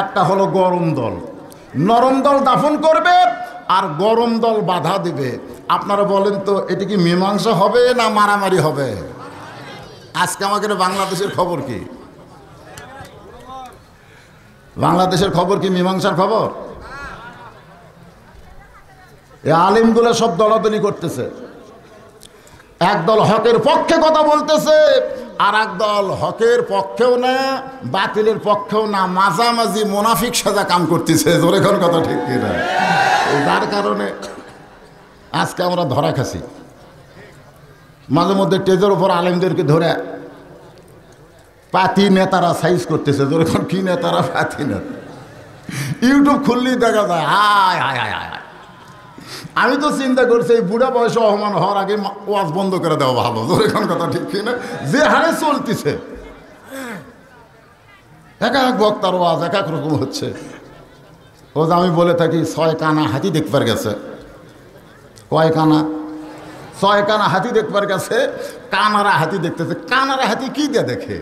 একটা হলো গরম দল। নরম দল দাফন করবে আর গরম দল বাধা দিবে। আপনারা বলেন তো এটি কি মীমাংসা হবে না মারামারি হবে? আজকে আমাকে বাংলাদেশের খবর কি? বাংলাদেশের খবর কি মীমাংসার খবর? এই আলিমগুলো সব দলাদলি করতেছে। একদল হকের পক্ষে কথা বলতেছে, আর একদল হকের পক্ষেও না বাতিলের পক্ষেও না, মাঝামাঝি মুনাফিক সাজা কাম করতেছে। জোরে কোন কথা ঠিক কিনা? যার কারণে আজকে আমরা ধরা খাসি। মাঝে মধ্যে টেজের উপর আলেমদেরকে ধরে পাতি নেতারা সাইজ করতেছে। জোরে কোন কি নেতারা? পাতি নেতা। ইউটিউব খুললেই দেখা যায় হায় হায় হায় হায়। আমি তো চিন্তা করছি এই বুড়া বয়সে অপমান হওয়ার আগে ওয়াজ বন্ধ করে দেওয়া ভালো। জোরে কোন কথা ঠিক কিনা? যে হারে চলতেছে, এক এক বক্তার ওয়াজ এক এক রকম হচ্ছে। ও যে আমি বলে থাকি 6 কানা হাতি দেখবার গেছে। কয় কানা? 6 কানা হাতি দেখবার গেছে। কানারা হাতি দেখতেছে। কানারা হাতি কি দিয়ে দেখে?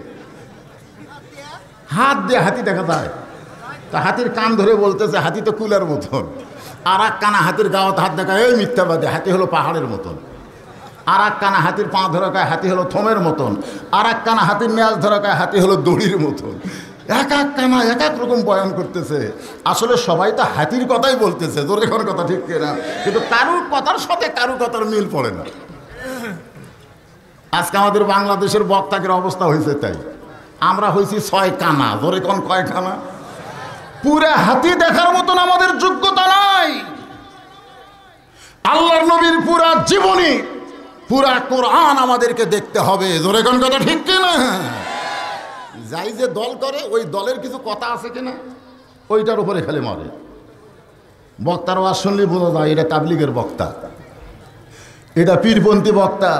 হাত দিয়ে হাতি দেখা যায়। তা হাতির কান ধরে বলতেছে হাতি তো কুলার মতন। আর এক কানা হাতির গাওয়াত হাত দেখা, এই মিথ্যাবাদী, হাতি হলো পাহাড়ের মতন। আর এক কানা হাতির পা ধরা কায় হাতি হলো থমের মতন। আর এক কানা হাতির ন্যাজ ধরা কায় হাতি হলো দড়ির মতন। এক এক কানা এক এক রকম বয়ান করতেছে। আসলে সবাই তো হাতির কথাই বলতেছে। জোরে কোন কথা ঠিক কিনা? কিন্তু কারুর কথার সাথে কারুর কথার মিল পড়ে না। আজকে আমাদের বাংলাদেশের বক্তাকের অবস্থা হয়েছে তাই। আমরা হয়েছি 6 কানা। জোরে কোন কয় কানা? পুরা হাতি দেখার মতন আমাদের যোগ্যতা নাই। আল্লাহর নবীর পুরা জীবনী, পুরা কোরআন আমাদেরকে দেখতে হবে। জোরে কোন কথা ঠিক কিনা? যাই যে দল করে ওই দলের কিছু কথা আছে কিনা ওইটার উপরে খালি মারে। বক্তার ওয়াজ শুনলেই বোঝা যায় এটা তাবলিগের বক্তা, এটা পীরপন্থী বক্তা,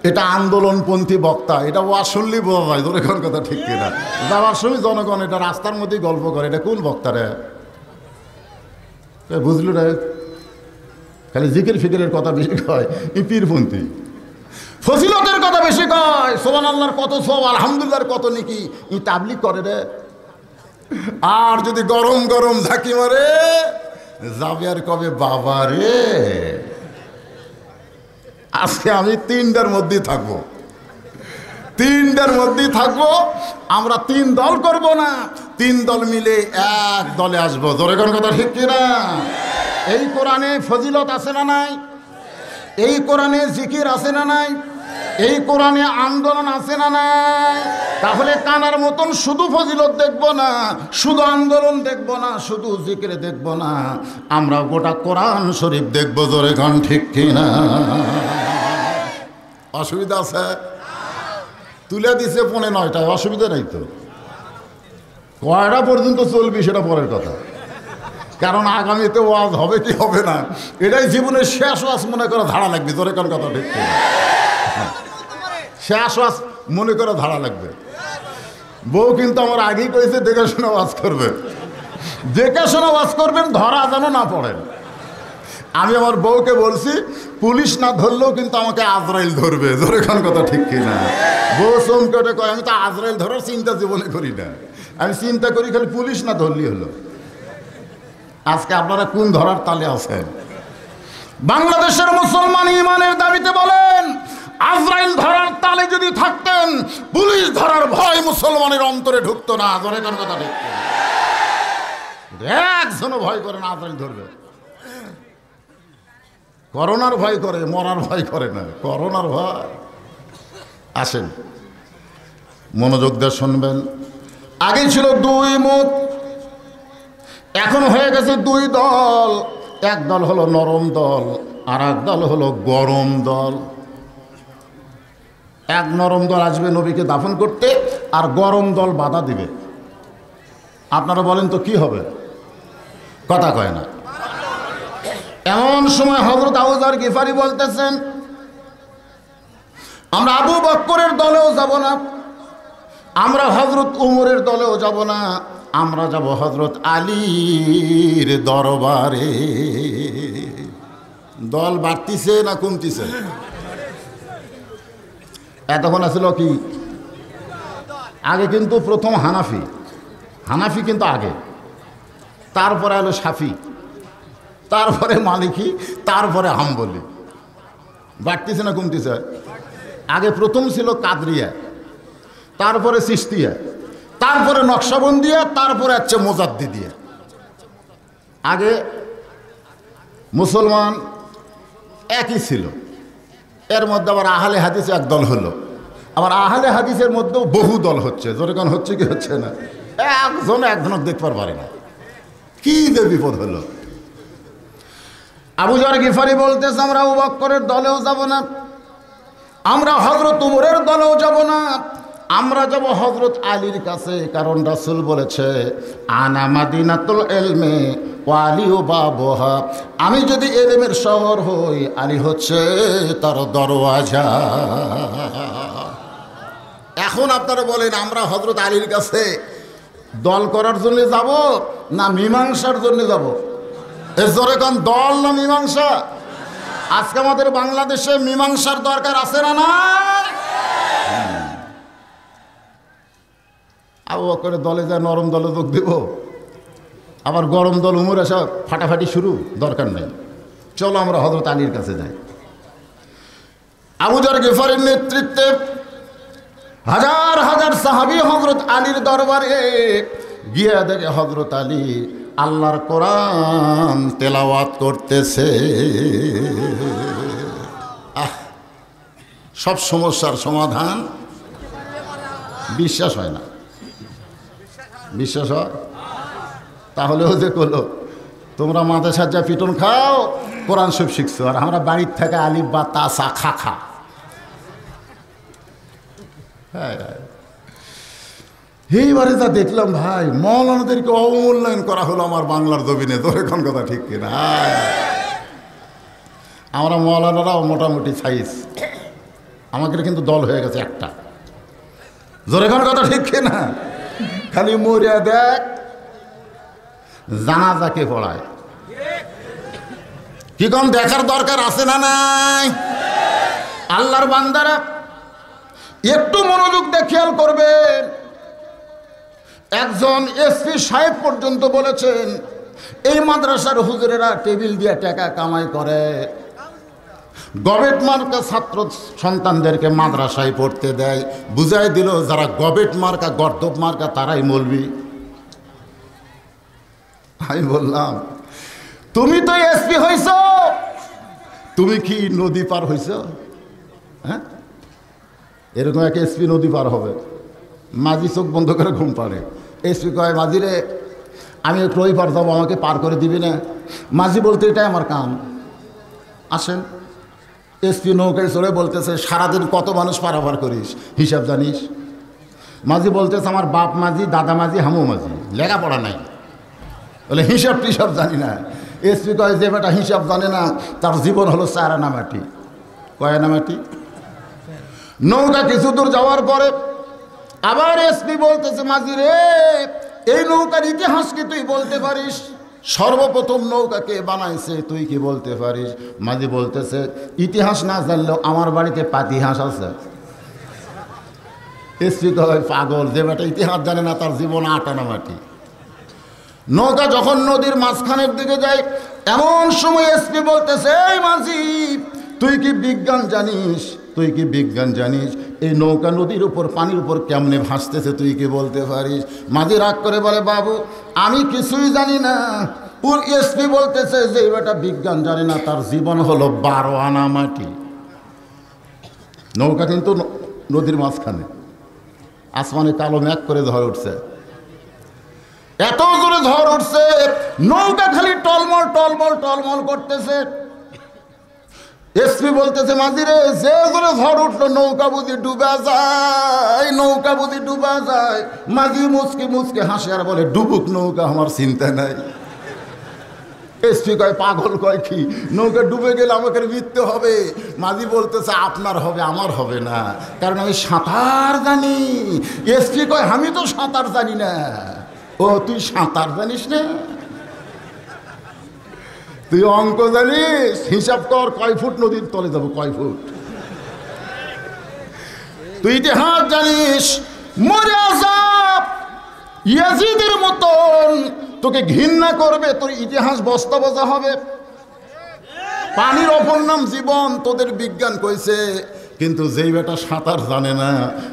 এটা আন্দোলনপন্থী বক্তা। এটা ওয়াজ শুনলেই বোঝা যায়। জোরে কোন কথা ঠিক কিনা? যাওয়ার সময় জনগণ এটা রাস্তার মধ্যেই গল্প করে, এটা কোন বক্তা রে? বুঝলো রে? খালি জিকির ফিকিরের কথা বেশি কয়, এই পীরপন্থী। ফজিলতের কথা বেশি কয়, সুবহানাল্লাহর কত সব, আলহামদুলিল্লাহর কত নেকি, ই তাবলিগ করে রে। আর যদি গরম গরম ঝাঁকি মারে যাবে আর কবে বাবা রে। আজকে আমি 3টার মধ্যেই থাকবো, 3টার মধ্যেই থাকবো। আমরা 3 দল করব না, 3 দল মিলে এক দলে আসবো। জোরে কোন কথা ঠিক কিনা? এই কোরআনে ফজিলত আছে না নাই? এই কোরআনে জিকির আছে না নাই? এই কোরআনে আন্দোলন আছে না নাই? তাহলে কানার মতন শুধু ফজিলত দেখব না, শুধু আন্দোলন দেখব না, শুধু জিকির দেখব না, আমরা গোটা কোরআন শরীফ দেখব। জোরে কোন ঠিক কিনা? অসুবিধা আছে? তুলে দিছে 9:30, অসুবিধা নাই তো। কয়টা পর্যন্ত চলবি সেটা পরের কথা, কারণ আগামীতে ওয়াজ হবে কি হবে না এটাই জীবনের শেষ ওয়াজ মনে করে ধারা লাগবে। তোর কোন কথা ঠিক কিনা? শেষ ওয়াজ মনে করে ধারা লাগবে। বউ কিন্তু আমার আগেই কইছে দেখে শোনা ওয়াজ করবে, দেখে শোনা ওয়াজ করবেন, ধরা যেন না পড়েন। আমি আমার বউকে বলছি পুলিশ না ধরলেও কিন্তু আমাকে আজরাইল ধরবে। জোরে কোন কথা ঠিক কিনা? বউ চমকে কয় আমি তো আজরাইল ধরার চিন্তা জীবনে করি না, আমি চিন্তা করি খালি পুলিশ না ধরলেই হলো। আজকে আপনারা কোন ধরার তালে আছেন? বাংলাদেশের মুসলমান ইমানের দাবিতে বলেন আজরাইল ধরার তালে যদি থাকতেন পুলিশ ধরার ভয় মুসলমানের অন্তরে ঢুকতো না। জোরে কোন কথা ঠিক কিনা? একজনও ভয় করে না আজরাইল ধরবে। করোনার ভয় করে, মরার ভয় করে না, করোনার ভয়। আসেন মনোযোগ দিয়ে শুনবেন। আগে ছিল 2 মুখ, এখন হয়ে গেছে 2 দল। এক দল হলো নরম দল, আর এক দল হলো গরম দল। এক নরম দল আসবে নবীকে দাফন করতে, আর গরম দল বাধা দিবে। আপনারা বলেন তো কি হবে? কথা কয় না। এমন সময় হযরত আবু যর গিফারি বলতেছেন আমরা আবু বকরের দলেও যাব না, আমরা হযরত উমরের দলেও যাব না, আমরা যাব হযরত আলীর দরবারে। দল বাড়তিছে না কমতিছে? এতক্ষণ আসল কি? আগে কিন্তু প্রথম হানাফি কিন্তু আগে, তারপরে হলো শাফি, তারপরে মালিকি, তারপরে হাম্বলি। বাড়তেছে না কমতেছে? আগে প্রথম ছিল কাদরিয়া, তারপরে চিশতিয়া, তারপরে নকশবন্দিয়া, তারপরে হচ্ছে মোজাদ্দিদিয়া। আগে মুসলমান একই ছিল, এর মধ্যে আবার আহলে হাদিস এক দল হলো, আবার আহলে হাদিসের মধ্যেও বহু দল হচ্ছে। যেরকম হচ্ছে কি হচ্ছে না, একজনক দেখতে পারে না, কি যে বিপদ হলো। আবু যর গিফারি বলতেছে, আমরা আবু বকরের দলেও যাব না, আমরা হযরত উমরের দলেও যাব না, আমরা যাব হযরত আলীর কাছে। কারণ রাসূল বলেছে, আনা মাদিনাতুল ইলমি ওয়া আলিউ বাবুহা, আমি যদি ইলমের শহর হই, আলী হচ্ছে তার দরওয়াজা। এখন আপনারা বলেন, আমরা হযরত আলীর কাছে দল করার জন্য যাব না মীমাংসার জন্য যাব? এর জোরে কোন দল না মীমাংসা? আজকে আমাদের বাংলাদেশে মীমাংসার দরকার আছে না নাই? আবু বকরের দলে যায় নরম দলে যোগ দেব, আবার গরম দল উমর আসা ফাটাফাটি শুরু, দরকার নেই। চলো আমরা হযরত আলীর কাছে যাই। আবু যর গিফারির নেতৃত্বে হাজার হাজার সাহাবী হযরত আলীর দরবারে গিয়ে দেখে হযরত আলী আল্লাহর কোরআন তেলাওয়াত করতেছে। সব সমস্যার সমাধান বিশ্বাস হয় না, বিশ্বাস হয়? তাহলেও যে করলো, তোমরা মাদ্রাসার যা পিটন খাও, কোরআন সব শিখছো, আর আমরা বাড়ির থেকে আলিফ বা তা সা খা খা। এইবারে যা দেখলাম ভাই, মৌলানাদেরকে অবমূল্যায়ন করা হলো আমার বাংলার জমিনে। তোর এখন কথা ঠিক কিনা? আমরা মৌলানারাও মোটামুটি সাইজ, আমাদের কিন্তু দল হয়ে গেছে একটা। জোরেখান কথা ঠিক কিনা? খালি মরিয়া দেখ, জানাজাকে পড়ায়, কি কম দেখার দরকার আছে না নাই? আল্লাহর বান্দারা একটু মনোযোগ দিয়ে খেয়াল করবেন। একজন এসপি সাহেব পর্যন্ত বলেছেন, এই মাদ্রাসার হুজুরেরা টেবিল দিয়ে টাকা কামাই করে, গবেট মার্কা ছাত্র সন্তানদেরকে মাদ্রাসায় পড়তে দেয়। বুঝাই দিল, যারা গবেট মার্কা গর্দব মার্কা তারাই মৌলবি। আমি বললাম, তুমি তো এসপি হইছ, তুমি কি নদী পার হইছ? হ্যাঁ, এরকম এক এসপি নদী পার হবে। মাঝি চোখ বন্ধ করে ঘুম পাড়ে। এসপি কয়, মাঝি রে, আমি একটু ওই পার যাবো, আমাকে পার করে দিবি না? মাঝি বলতে, এটাই আমার কাম, আসেন। এসপি নৌকায় চড়ে বলতেছে, সারাদিন কত মানুষ পারাপার করিস, হিসাব জানিস? মাঝি বলতেছে, আমার বাপ মাঝি, দাদা মাঝি, হামু মাঝি, লেখাপড়া নাই, বলে হিসাব টিসাব জানি না। এসপি কয়, যে বেটা হিসাব জানে না, তার জীবন হলো চার আনা মাটি। কয় আনা মাটি? নৌকা কিছু দূর যাওয়ার পরে আবার এসপি বলতেছে, মাঝি রে, এই নৌকার ইতিহাস কি তুই বলতে পারিস? সর্বপ্রথম নৌকাকে বানাইছে তুই কি বলতে পারিস? মাঝি বলতেছে, ইতিহাস না জানলেও আমার বাড়িতে পাতিহাস আছে। এসপি কয়, পাগল, যে বেটা ইতিহাস জানে না, তার জীবন আট আনা মাটি। নৌকা যখন নদীর মাঝখানের দিকে যায়, এমন সময় এসপি বলতেছে, এই মাঝি, তুই কি বিজ্ঞান জানিস? তুই কি বিজ্ঞান জানিস? এই নৌকা নদীর উপর, পানির উপর কেমনে ভাসতেছে তুই কি বলতে পারিস? মাঝি রাগ করে বলে, বাবু, আমি কিছুই জানি না। ওর এসপি বলতেছে, যে বেটা বিজ্ঞান জানে না, তার জীবন হলো 12 আনা মাটি। নৌকা কিন্তু নদীর মাঝখানে, আসমানে কালো মেঘ করে ঝড় উঠছে, এত জোরে ঝড় উঠছে, নৌকা খালি টলমল টলমল টলমল করতেছে। এসপি বলতেছে, মাঝি রে, যে জোরে ঝড় উঠলো, নৌকা বুঝি ডুবা যায়, নৌকা বুঝি ডুবা যায়। মাঝি মুচকে মুচকে হাসে আর বলে, ডুবুক নৌকা, আমার চিন্তা নাই। এসপি কয়, পাগল, কয় কি, নৌকা ডুবে গেলে আমাকে মৃত্যু হবে? মাঝি বলতেছে, আপনার হবে, আমার হবে না, কারণ আমি সাঁতার জানি। এসপি কয়, আমি তো সাঁতার জানি না। ও, তুই সাঁতার জানিস না? তুই অঙ্ক জানিস? হিসাব কর, কয় ফুট নদীর তলে যাবো, কয় ফুট? তুই ইতিহাস জানিস? মরে আযাব ইয়াজিদের মতন তোকে ঘৃণা করবে, তোর ইতিহাস বস্তা বজা হবে। পানির অপর নাম জীবন, তোদের বিজ্ঞান কইছে, কিন্তু যেই বেটা সাঁতার জানে না,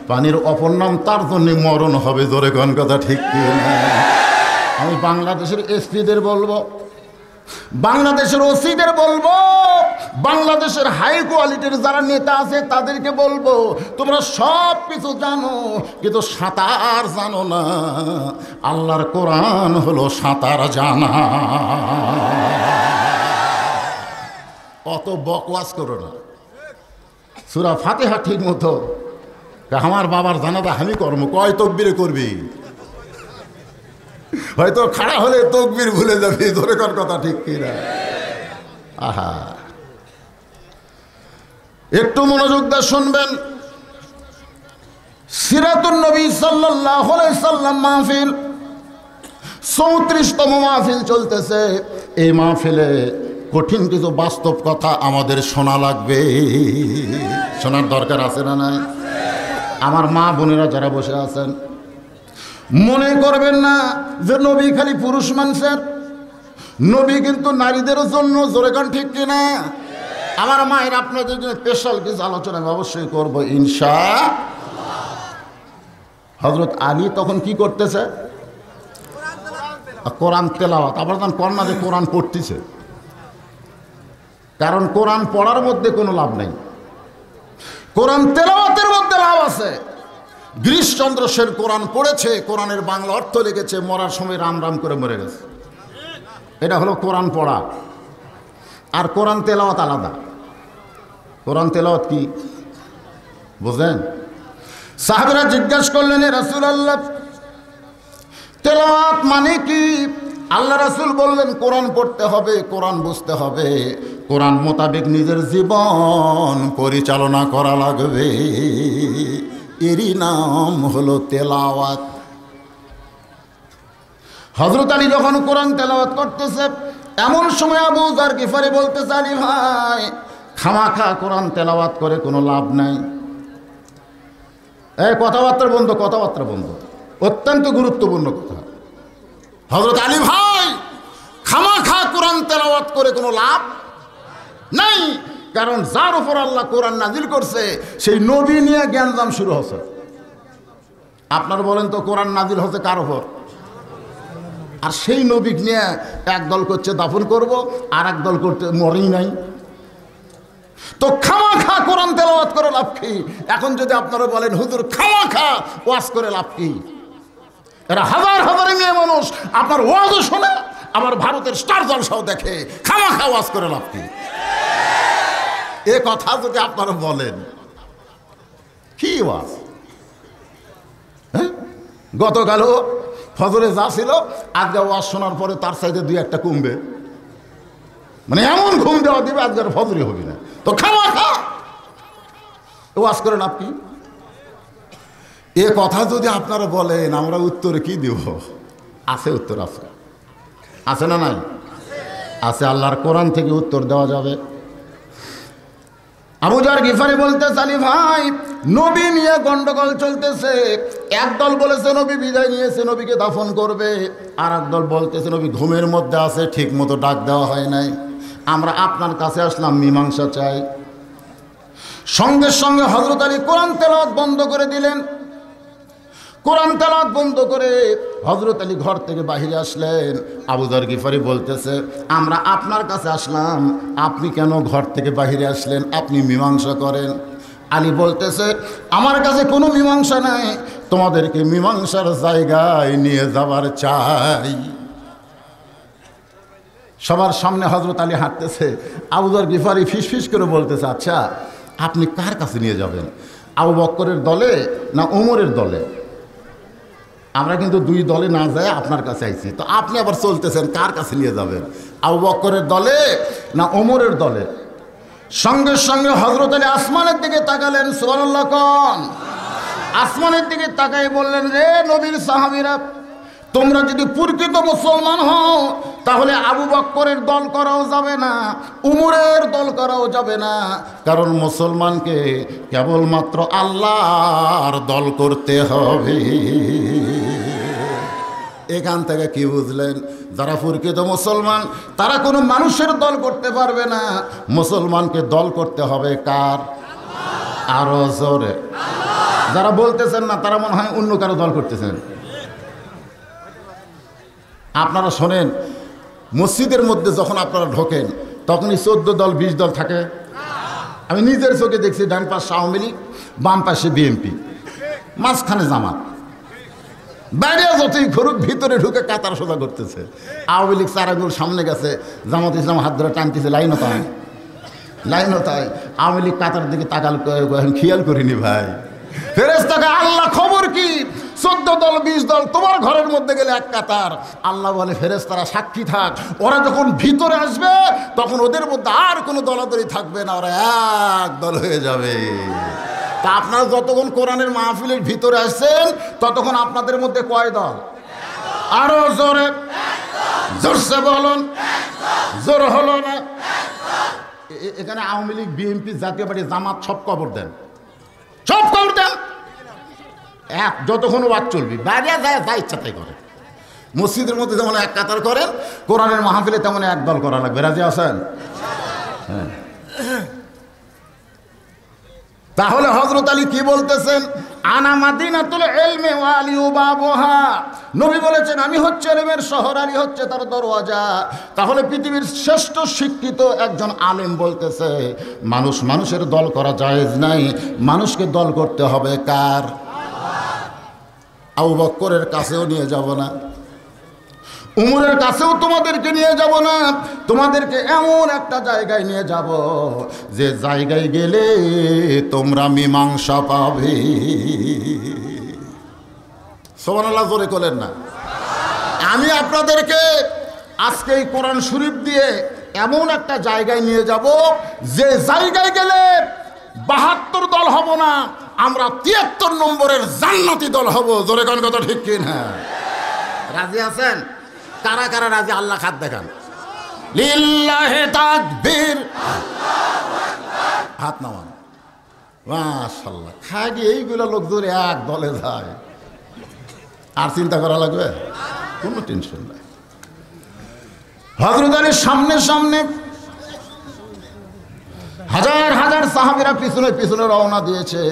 পানির অপর নাম তার জন্য মরণ হবে। জোরে কোন কথা ঠিক কি না? আমি বাংলাদেশের এসপিদের বলবো, বাংলাদেশের ওসিদের বলবো, বাংলাদেশের হাই কোয়ালিটির যারা নেতা আছে তাদেরকে বলবো, তোমরা সব কিছু জানো কিন্তু সাঁতার জানো না। আল্লাহর কোরআন হলো সাঁতার জানা। অত বকওয়াজ করো না। সূরা ফাতিহা ঠিক মতো আমার বাবার জানাটা আমি কর্ম কয় তকবীরে করবি, হয়তো খাড়া হলে তকবীর ভুলে যাবি। ধরে কর কথা ঠিক কিনা? আহা, একটু মনোযোগ দিয়ে শুনবেন। সিরাতুন নবী সাল্লাল্লাহু আলাইহি সাল্লাম মাহফিল 34তম মাহফিল চলতেছে। এই মাহফিলে কঠিন কিছু বাস্তব কথা আমাদের শোনা লাগবে, শোনার দরকার আছে না নাই? আমার মা বোনেরা যারা বসে আছেন, মনে করবেন না যে নবী খালি পুরুষ মানুষের, নবী কিন্তু নারীদের জন্য। জোরে গান ঠিক কিনা? আমার মায়ের আপনাদের জন্য স্পেশাল কিছু আলোচনা আমি অবশ্যই করবো ইনশাআল্লাহ। হযরত আলী তখন কি করতেছে? কোরআন তেলাওয়াত। আবার তখন কন্যা যে কোরআন পড়তেছে, কারণ কোরআন পড়ার মধ্যে কোনো লাভ নেই, কোরআন তেলাওয়াতের মধ্যে লাভ আছে। গিরিশচন্দ্র সেন কোরআন পড়েছে, কোরআনের বাংলা অর্থ লিখেছে, মরার সময় রাম রাম করে মরে গেছে। এটা হলো কোরআন পড়া। আর কোরআন তেলাওয়াত আলাদা। কোরআন তেলাওয়াত কি বুঝলেন? সাহাবীরা জিজ্ঞাসা করলেন, এ রাসূলুল্লাহ, তেলাওয়াত মানে কি? আল্লাহ রাসূল বললেন, কোরআন পড়তে হবে, কোরআন বুঝতে হবে, কোরআন মোতাবেক নিজের জীবন পরিচালনা করা লাগবে। এরই নাম হলো তেলাওয়াত। হযরত আলী যখন কোরআন তেলাওয়াত করতেছে, এমন সময় আবু যার গিফারি বলতেছে, আলী ভাই, খামাখা কোরআন তেলাওয়াত করে কোনো লাভ নাই। এই কথাবার্তা বন্ধ, কথাবার্তা বন্ধ, অত্যন্ত গুরুত্বপূর্ণ কথা। হযরত আলী ভাই, খামাখা কোরআন তেলাওয়াত করে কোনো লাভ নাই, কারণ যার উপর আল্লাহ কোরআন নাজিল করছে সেই নবী নিয়ে জ্ঞানদাম শুরু হচ্ছে। আপনারা বলেন তো, কোরআন নাজিল হচ্ছে কার উপর? আর সেই নবী নিয়ে একদল করছে দাফন করব, আর একদল করতে মরেই নাই। তো খামাখা কোরআন তেলাওয়াত করে লাভ কি? এখন যদি আপনারা বলেন, হুজুর খামাখা ওয়াজ করে লাভ কি? এরা হাজার হাজার মেয়ে মানুষ আপনার ওয়াজও শোনে, আমার ভারতের স্টার জলসাও দেখে, খামাখা ওয়াজ করে লাভ কি? এ কথা যদি আপনারা বলেন, কি ওয়াজ? হ্যাঁ, গতকালও ফজরে যা ছিল, আজকে ওয়াজ শোনার পরে তার সাইডে দুই একটা কমবে, মানে এমন ঘুম দেওয়া দিবে আজকে ফজরে হবে না। তো খামাখা ওয়াজ করে লাভ কি? এ কথা যদি আপনারা বলেন, আমরা উত্তরে কি দেব? আছে উত্তর, আছে, আছে না নাই? আছে। আল্লাহর কোরআন থেকে উত্তর দেওয়া যাবে। আবু যার গিফারি বলতেছে, আলী ভাই, নবী নিয়ে গন্ডগোল চলতেছে। একদল বলেছে নবী বিদায় নিয়েছে, নবীকে দাফন করবে, আর একদল বলতেছে নবী ঘুমের মধ্যে আছে, ঠিক মতো ডাক দেওয়া হয় নাই। আমরা আপনার কাছে আসলাম, মীমাংসা চাই। সঙ্গে সঙ্গে হযরত আলী কোরআন তেলাওয়াত বন্ধ করে দিলেন। কোরআন তেলাওয়াত বন্ধ করে হযরত আলী ঘর থেকে বাহিরে আসলেন। আবু যার গিফারি বলতেছে, আমরা আপনার কাছে আসলাম, আপনি কেন ঘর থেকে বাহিরে আসলেন? আপনি মীমাংসা করেন। আলী বলতেছে, আমার কাছে কোনো মীমাংসা নাই, তোমাদেরকে মীমাংসার জায়গায় নিয়ে যাবার চাই। সবার সামনে হযরত আলী হাঁটতেছে। আবু যার গিফারি ফিসফিস করে বলতেছে, আচ্ছা আপনি কার কাছে নিয়ে যাবেন? আবু বকরের দলে না ওমরের দলে? আমরা কিন্তু দুই দলে না যায় আপনার কাছে আইছি, তো আপনি আবার চলতেছেন, কার কাছে নিয়ে যাবেন? আবু বকরের দলে না ওমরের দলে? সঙ্গে সঙ্গে হযরত আলী আসমানের দিকে তাকালেন। সুবহানাল্লাহ কোন? আসমানের দিকে তাকাই বললেন, রে নবীর সাহাবীরা, তোমরা যদি প্রকৃত মুসলমান হও তাহলে আবু বকরের দল করাও যাবে না, উমরের দল করাও যাবে না, কারণ মুসলমানকে কেবলমাত্র আল্লাহর দল করতে হবে। এখান থেকে কি বুঝলেন? যারা প্রকৃত মুসলমান তারা কোনো মানুষের দল করতে পারবে না, মুসলমানকে দল করতে হবে কার? আরো জোরে। যারা বলতেছেন না তারা মনে হয় অন্য কারো দল করতেছেন। আপনারা শোনেন, মসজিদের মধ্যে যখন আপনারা ঢোকেন তখনই 14 দল 20 দল থাকে। আমি নিজের চোখে দেখছি, ডান পাশে আওয়ামী লীগ, বাম পাশে বিএনপি, মাঝখানে জামাত। বাইরে যতই ঘুরুক ভিতরে ঢুকে কাতার সোজা করতেছে। আওয়ামী লীগ 4 আঙ্গুল সামনে গেছে, জামাত ইসলাম হাত ধরে টানতেছে, লাইনও তাই। আওয়ামী লীগ কাতার দিকে তাকাল, খেয়াল করিনি ভাই। ফেরেশতাকে আল্লাহ খবর কি? 14 দল 20 দল তোমার ঘরের মধ্যে গেলে এক কাতার। আল্লাহ বলে ফেরেশতারা সাক্ষী থাক, ওরা যখন ভিতরে আসবে তখন ওদের মধ্যে আর কোনো দলাদলি থাকবে না, ওরা এক দল হয়ে যাবে। তা আপনারা যতক্ষণ কোরআনের মাহফিলের ভিতরে আসছেন ততক্ষণ আপনাদের মধ্যে কয় দল? আরো জোরে, জোরসে বলুন। জোর হলো না? এখানে আওয়ামী লীগ, বিএনপি, জাতীয় পার্টি, জামাত সব কবর দেন, সব কবর দেন। এক যতক্ষণ ওয়াজ চলবে, বাইরে যায় যা ইচ্ছা তাই করে। মসজিদের মধ্যে যেমন এক কাতার করেন, কোরআনের মাহফিলে তেমন এক দল করা লাগবে। রাজি আছেন? হ্যাঁ। তাহলে হযরত আলী কি বলতেছেন? আনা মাদিনাতুল ইলমি ওয়া আলিউ বাবুহা। নবী বলেছেন আমি হচ্ছে ইলমের শহর, আলী হচ্ছে তার দরওয়াজা। তাহলে পৃথিবীর শ্রেষ্ঠ শিক্ষিত একজন আলেম বলতেছে মানুষের দল করা জায়েজ নাই, মানুষকে দল করতে হবে কার? আবু বকরের কাছেও নিয়ে যাব না, উমরের কাছেও তোমাদেরকে নিয়ে যাব না, তোমাদেরকে এমন একটা জায়গায় নিয়ে যাব যে জায়গায় গেলে তোমরা মীমাংসা পাবে। সুবহানাল্লাহ, জোরে বলেন না। আমি আপনাদেরকে আজকে এই কোরআন শরীফ দিয়ে এমন একটা জায়গায় নিয়ে যাব যে জায়গায় গেলে 72 দল হব না, আমরা 73 নম্বরের জান্নাতি দল হব। জোরে কোন কথা ঠিক কিনা? রাজি আছেন? কারা কারা রাজি? আল্লাহ খাত দেখান। লিল্লাহি তাকবীর, হাত নামান। মাশাআল্লাহ। খাগে এইগুলো লোক ধরে এক দলে যায়, আর চিন্তা করা লাগবে? কোনো টেনশন নাই। হযরত আলীর সামনে সামনে হাজার হাজার সাহাবীরা পিছনে পিছনে রওনা দিয়েছে,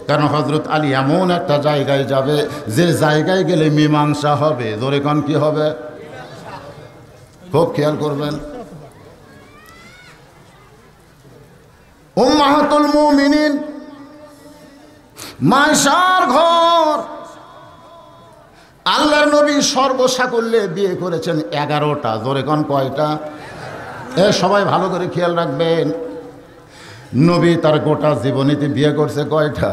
কারণ হযরত আলী এমন একটা জায়গায় যাবে যে জায়গায় গেলে মীমাংসা হবে। জোরে কোন কি হবে? খুব খেয়াল করবেন। উম্মাহাতুল মুমিনিন, মায়েশার ঘর। আল্লাহর নবী সর্বসাকুল্যে বিয়ে করেছেন 11টা। জোরে কোন কয়টা? সবাই ভালো করে খেয়াল রাখবেন। নবী তার গোটা জীবনীতে বিয়ে করছে কয়টা?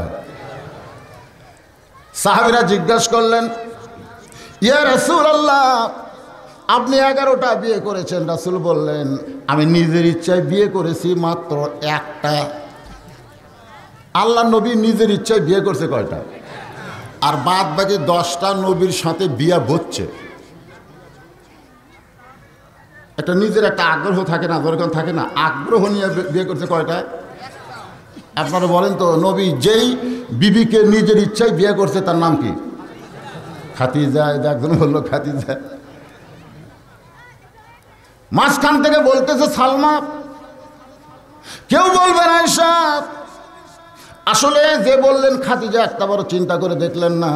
সাহাবীরা জিজ্ঞাসা করলেন, ইয়া রাসূলুল্লাহ, আপনি 11টা বিয়ে করেছেন। রাসূল বললেন, আমি নিজের ইচ্ছায় বিয়ে করেছি মাত্র একটা। আল্লাহ নবী নিজের ইচ্ছায় বিয়ে করছে কয়টা? আর বাদ বাকি 10টা নবীর সাথে বিয়ে হচ্ছে। একটা নিজের একটা আগ্রহ থাকে না? দরকার থাকে না? আগ্রহ নিয়ে বিয়ে করছে কয়টা? আপনারা বলেন তো, নবী যেই বিবিকে নিজের ইচ্ছায় বিয়ে করছে তার নাম কি? খাদিজা। একজন বললো খাদিজা। মাঝখান থেকে বলতেছে সালমা, কেউ বলবেন আয়েশা। আসলে যে বললেন খাদিজা, একটা বড় চিন্তা করে দেখলেন না?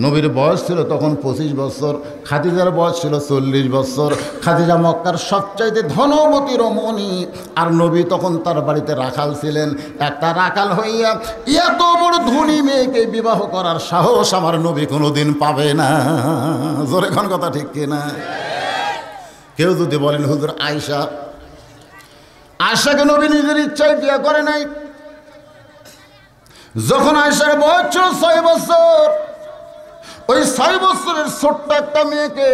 নবীর বয়স ছিল তখন 25 বছর, খাদিজার বয়স ছিল 40 বছর। খাদিজা মক্কার সবচাইতে ধনবতী রমণী, আর নবী তখন তার বাড়িতে রাখাল ছিলেন। একটা রাখাল হইয়া এত বড় ধনী মেয়েকে বিবাহ করার সাহস আমার নবী কোনোদিন পাবে না। জোরে কোন কথা ঠিক কিনা? কেউ যদি বলেন হুজুর আয়েশাকে নবী নিজের ইচ্ছায় বিয়ে করে নাই। যখন আয়েশার বয়স ছিল 6 বছর, ওই 6 বছরের ছোট্ট একটা মেয়েকে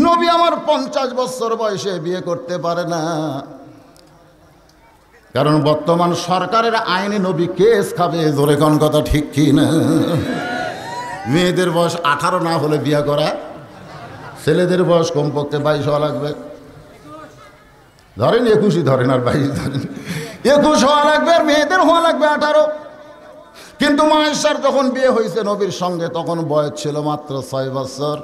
নবী আমার 50 বছর বয়সে বিয়ে করতে পারে না। কারণ বর্তমান সরকারের আইনে নবী কেস খাবে। জোরে কোন কথা ঠিক কি না? মেয়েদের বয়স 18 না হলে বিয়ে করা, ছেলেদের বয়স কমপক্ষে 22 হওয়া লাগবে। ধরেন 21 ধরেন আর 22 ধরেন, 21 হওয়া লাগবে, আর মেয়েদের হওয়া লাগবে 18। কিন্তু মা আয়েশার যখন বিয়ে হয়েছে নবীর সঙ্গে তখন বয়স ছিল মাত্র 6 বছর।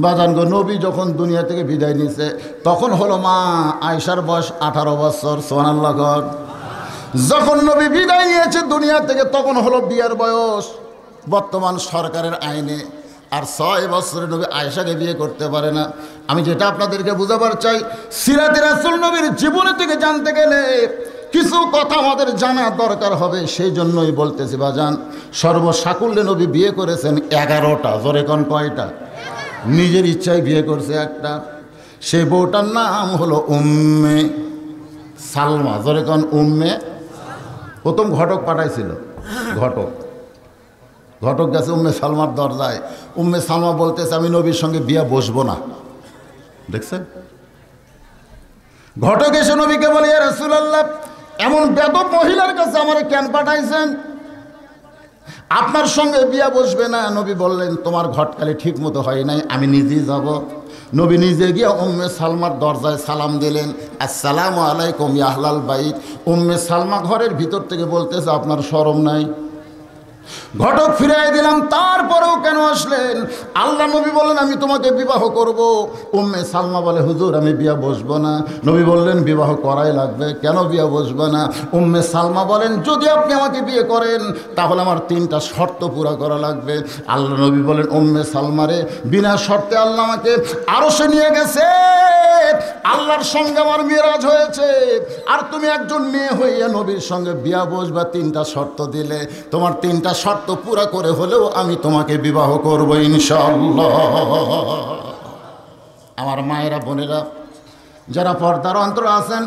বাজানগো নবী যখন দুনিয়া থেকে বিদায় নিছে তখন হলো মা আয়েশার বয়স 18 বছর। সুবহানাল্লাহ। যখন নবী বিদায় নিয়েছে দুনিয়া থেকে তখন হলো বিয়ের বয়স বর্তমান সরকারের আইনে। আর 6 বছরে নবী আয়েশাকে বিয়ে করতে পারে না। আমি যেটা আপনাদেরকে বুঝাবার চাই, সিরাতে রাসূল নবীর জীবনে থেকে জানতে গেলে কিছু কথা আমাদের জানা দরকার হবে। সেই জন্যই বলতেছি বাজান, সর্বসাকুল্যে নবী বিয়ে করেছেন 11টা। জোরে কোন কয়টা? নিজের ইচ্ছায় বিয়ে করছে একটা। সেই বউটার নাম হলো উম্মে সালমা। জোরে কোন উম্মে। প্রথম ঘটক পাঠাইছিল, ঘটক গেছে উম্মে সালমার দরজায়। উম্মে সালমা বলতেছে আমি নবীর সঙ্গে বিয়ে বসবো না। দেখছেন? ঘটক এসে নবীকে বলে ইয়া রাসূলুল্লাহ, এমন বেদব মহিলার কাছে আমারে কেন পাঠাইছেন? আপনার সঙ্গে বিয়া বসবে না। নবী বললেন তোমার ঘটকালি ঠিক মতো হয় নাই, আমি নিজেই যাব। নবী নিজে গিয়ে উম্মে সালমার দরজায় সালাম দিলেন, আসসালামু আলাইকুম ইয়া আহলাল বাইত। উম্মে সালমা ঘরের ভিতর থেকে বলতেছে আপনার শরম নাই? ঘটক ফিরাই দিলাম, তারপরেও কেন আসলেন? আল্লাহ নবী বললেন আমি তোমাকে বিবাহ করব। উম্মে সালমা বলে হুজুর আমি বিয়া বসবো না। নবী বললেন বিবাহ করাই লাগবে, কেন বিয়া বসবো না? উম্মে সালমা বলেন যদি আপনি আমাকে বিয়ে করেন তাহলে আমার 3টা শর্ত পুরা করা লাগবে। আল্লাহ নবী বলেন উম্মে সালমারে বিনা শর্তে আল্লাহ আমাকে আরশে নিয়ে গেছে, আল্লাহর সঙ্গে আমার মিরাজ হয়েছে, আর তুমি একজন মেয়ে হইয়া নবীর সঙ্গে বিয়া বসবা 3টা শর্ত দিলে, তোমার 3টা শর্ত পুরা করে হলেও আমি তোমাকে বিবাহ করব ইনশাআল্লাহ। আমার মায়েরা বোনেরা যারা পর্দার অন্তর আছেন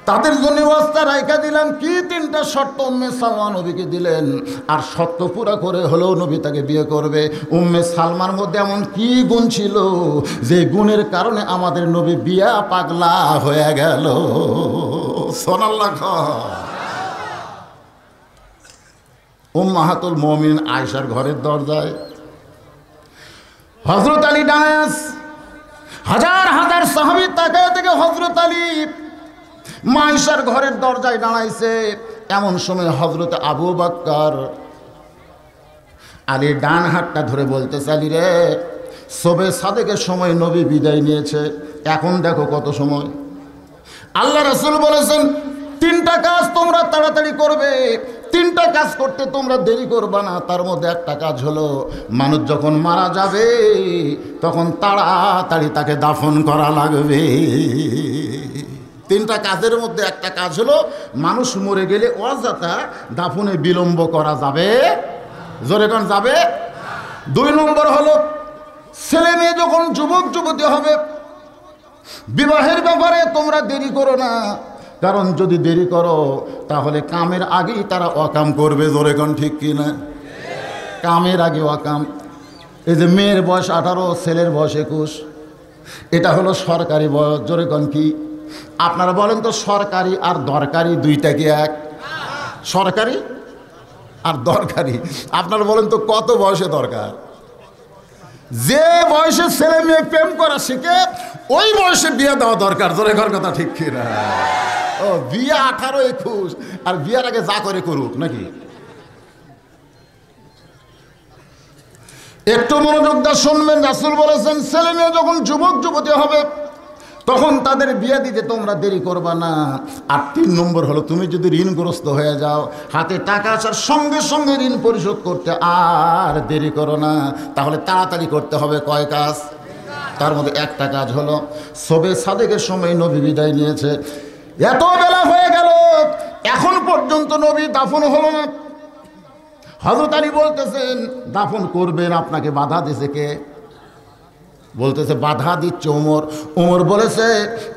তাদের জন্য ওয়াস্তা রাইখা দিলাম কি 3টা শর্ত উম্মে সালমা নবীকে দিলেন, আর শর্ত পুরা করে হলেও নবী তাকে বিয়ে করবে। উম্মে সালমার মধ্যে এমন কি গুণ ছিল যে গুণের কারণে আমাদের নবী বিয়া পাগলা হয়ে গেল। সুবহানাল্লাহ। উম্মাহাতুল মুমিনিন আয়েশার ঘরের দরজায় হযরত আলী দাঁড়ায়, হাজার হাজার সাহাবী তাকায় থেকে হযরত আলী মা আয়েশার ঘরের দরজায় দাঁড়াইছে। এমন সময় হযরত আবু বকর আলীর ডান হাতটা ধরে বলতেছে আলী রে, শবে সাদেকের সময় নবী বিদায় নিয়েছে, এখন দেখো কত সময়। আল্লাহ রাসূল বলেছেন 3টা কাজ তোমরা তাড়াতাড়ি করবে, 3টা কাজ করতে তোমরা দেরি করবা না। তার মধ্যে একটা কাজ হলো মানুষ যখন মারা যাবে তখন তাড়াতাড়ি তাকে দাফন করা লাগবে। 3টা কাজের মধ্যে একটা কাজ হলো মানুষ মরে গেলে অযথা দাফনে বিলম্ব করা যাবে। জোরে কোন যাবে? 2 নম্বর হলো ছেলে মেয়ে যখন যুবক যুবতী হবে বিবাহের ব্যাপারে তোমরা দেরি করো না, কারণ যদি দেরি করো তাহলে কামের আগেই তারা অকাম করবে। জোরে কোন ঠিক কি না? কামের আগে অকাম। এই যে মেয়ের বয়স 18, ছেলের বয়স 21, এটা হলো সরকারি বয়স। জোরে কোন কি? আপনারা বলেন তো সরকারি আর দরকারি দুইটা কি এক? সরকারি আর দরকারি। আপনারা বলেন তো কত বয়সে দরকার? যে বয়সে ছেলে মেয়ে প্রেম করা শিখে ওই বয়সে বিয়ে দেওয়া দরকার। জোরে ঘর কথা ঠিক কি না? ও বিয়ে 18, 21 আর বিয়ের আগে যা করে করুক নাকি? একটু মনোযোগ দিয়ে শুনবেন। রাসূল বলেছেন ছেলে মেয়ে যখন যুবক যুবতী হবে তখন তাদের বিয়ে দিতে তোমরা দেরি করবা না। আর 3 নম্বর হলো তুমি যদি ঋণগ্রস্ত হয়ে যাও, হাতে টাকা আসার সঙ্গে সঙ্গে ঋণ পরিশোধ করতে আর দেরি করো না, তাহলে তাড়াতাড়ি করতে হবে। কয় কাজ? তার মধ্যে একটা কাজ হলো শবে সাদেকের সময় নবী বিদায় নিয়েছে, এত বেলা হয়ে গেল এখন পর্যন্ত নবী দাফন হলো না। হযরত আলী বলতেছেন দাফন করবেন, আপনাকে বাধা দিয়েছে কে? বলতেছে বাধা দিচ্ছে ওমর। ওমর বলেছে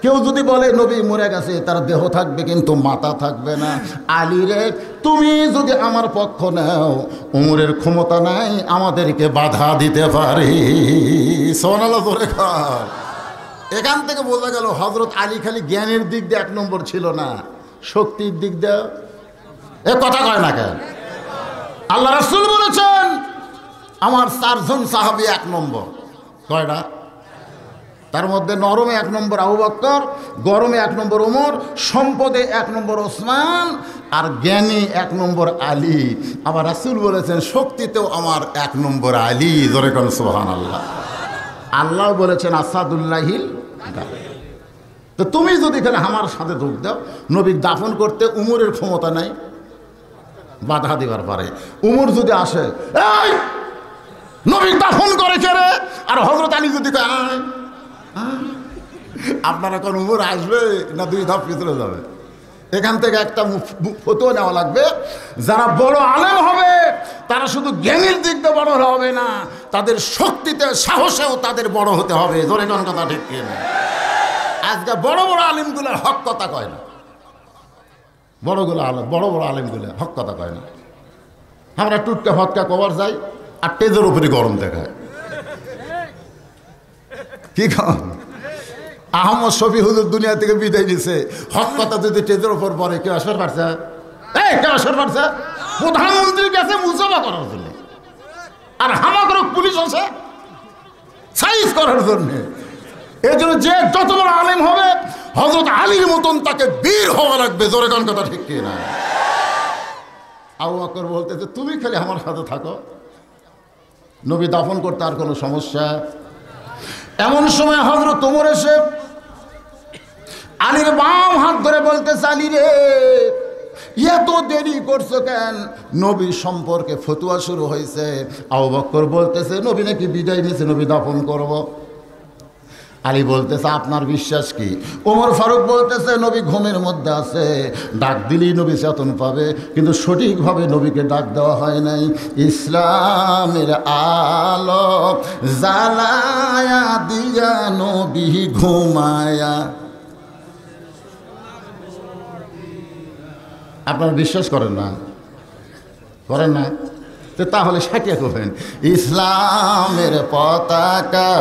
কেউ যদি বলে নবী মরে গেছে তার দেহ থাকবে কিন্তু মাথা থাকবে না। আলী রে, তুমি যদি আমার পক্ষ নাও ওমরের ক্ষমতা নাই আমাদেরকে বাধা দিতে পারে। সুবহানাল্লাহ। এখান থেকে বোঝা গেল হযরত আলী খালি জ্ঞানের দিক দিয়ে 1 নম্বর ছিল না, শক্তির দিক দিয়ে এ কথা কয় না কেন? আল্লাহ রাসূল বলেছেন আমার 4 জন সাহাবী 1 নম্বর। কয়টা? তার মধ্যে নরমে 1 নম্বর আবু বকর, গরমে 1 নম্বর ওমর, সম্পদে 1 নম্বর ওসমান, আর জ্ঞানী ১ নম্বর আলী। আবার রাসূল বলেছেন শক্তিতেও আমার ১ নম্বর আলী। জোরে কোন সুবহানাল্লাহ। আল্লাহ বলেছেন আসাদুল্লাহিল গালিব। তো তুমি যদি এখানে আমার সাথে যোগ দাও, নবীর দাফন করতে উমরের ক্ষমতা নাই, বাধা দিবার পারে। উমর যদি আসে, এই নবীর দাফন করে কে রে, আর হযরত আলী যদি কয় আপনারা কোন উমর আসবে না 2 ধাপ পিছনে যাবে? এখান থেকে একটা ফতোয়া নেওয়া লাগবে, যারা বড় আলেম হবে তারা শুধু জ্ঞানের দিক দিয়ে বড় হবে না, তাদের শক্তিতে সাহসেও তাদের বড় হতে হবে। ধরে কোন কথা ঠিক কিনা? আজকে বড় বড় আলেমগুলো হক কথা কয় না, বড় বড় আলেমগুলো হক কথা কয় না। আমরা টুটকা ফটকা কবার যাই আর টেজের উপরে গরম দেখায়। কি কম আহমদ শফি হুজুর দুনিয়া থেকে বিদায় দিছে, হক কথা যদি টেজের উপর পড়ে কেউ আসর পারছে? কেউ আসর পারছে? প্রধানমন্ত্রীর কাছে মুসাফা করার জন্য, আর হামাগর পুলিশ আছে সাইজ করার জন্য। এই জন্য যে যত বড় আলেম হবে হযরত আলীর মতন তাকে বীর হওয়া লাগবে। জোরে কোন কথা ঠিক কিনা? আবু বকর বলতেছে তুমি খালি আমার সাথে থাকো, নবী দাফন করতে আর কোনো সমস্যা। এমন সময় হযরত ওমর এসে আলীর বাম হাত ধরে বলতেছে, আলী রে এত দেরি করছো কেন? নবী সম্পর্কে ফতোয়া শুরু হয়েছে। আবু বকর বলতেছে নবী নাকি বিদায় নিয়েছে, নবী দাফন করব। আলী বলতেছে আপনার বিশ্বাস কি? ওমর ফারুক বলতেছে নবী ঘুমের মধ্যে আছে, ডাক দিলেই নবী চেতন পাবে, কিন্তু সঠিকভাবে নবীকে ডাক দেওয়া হয় নাই। ইসলামের আলো জ্বালায়া দিয়া নবী ঘুমায়া। আপনারা বিশ্বাস করেন না? করেন না? তাহলে সাকিয়া করবেন, ইসলামের পতাকা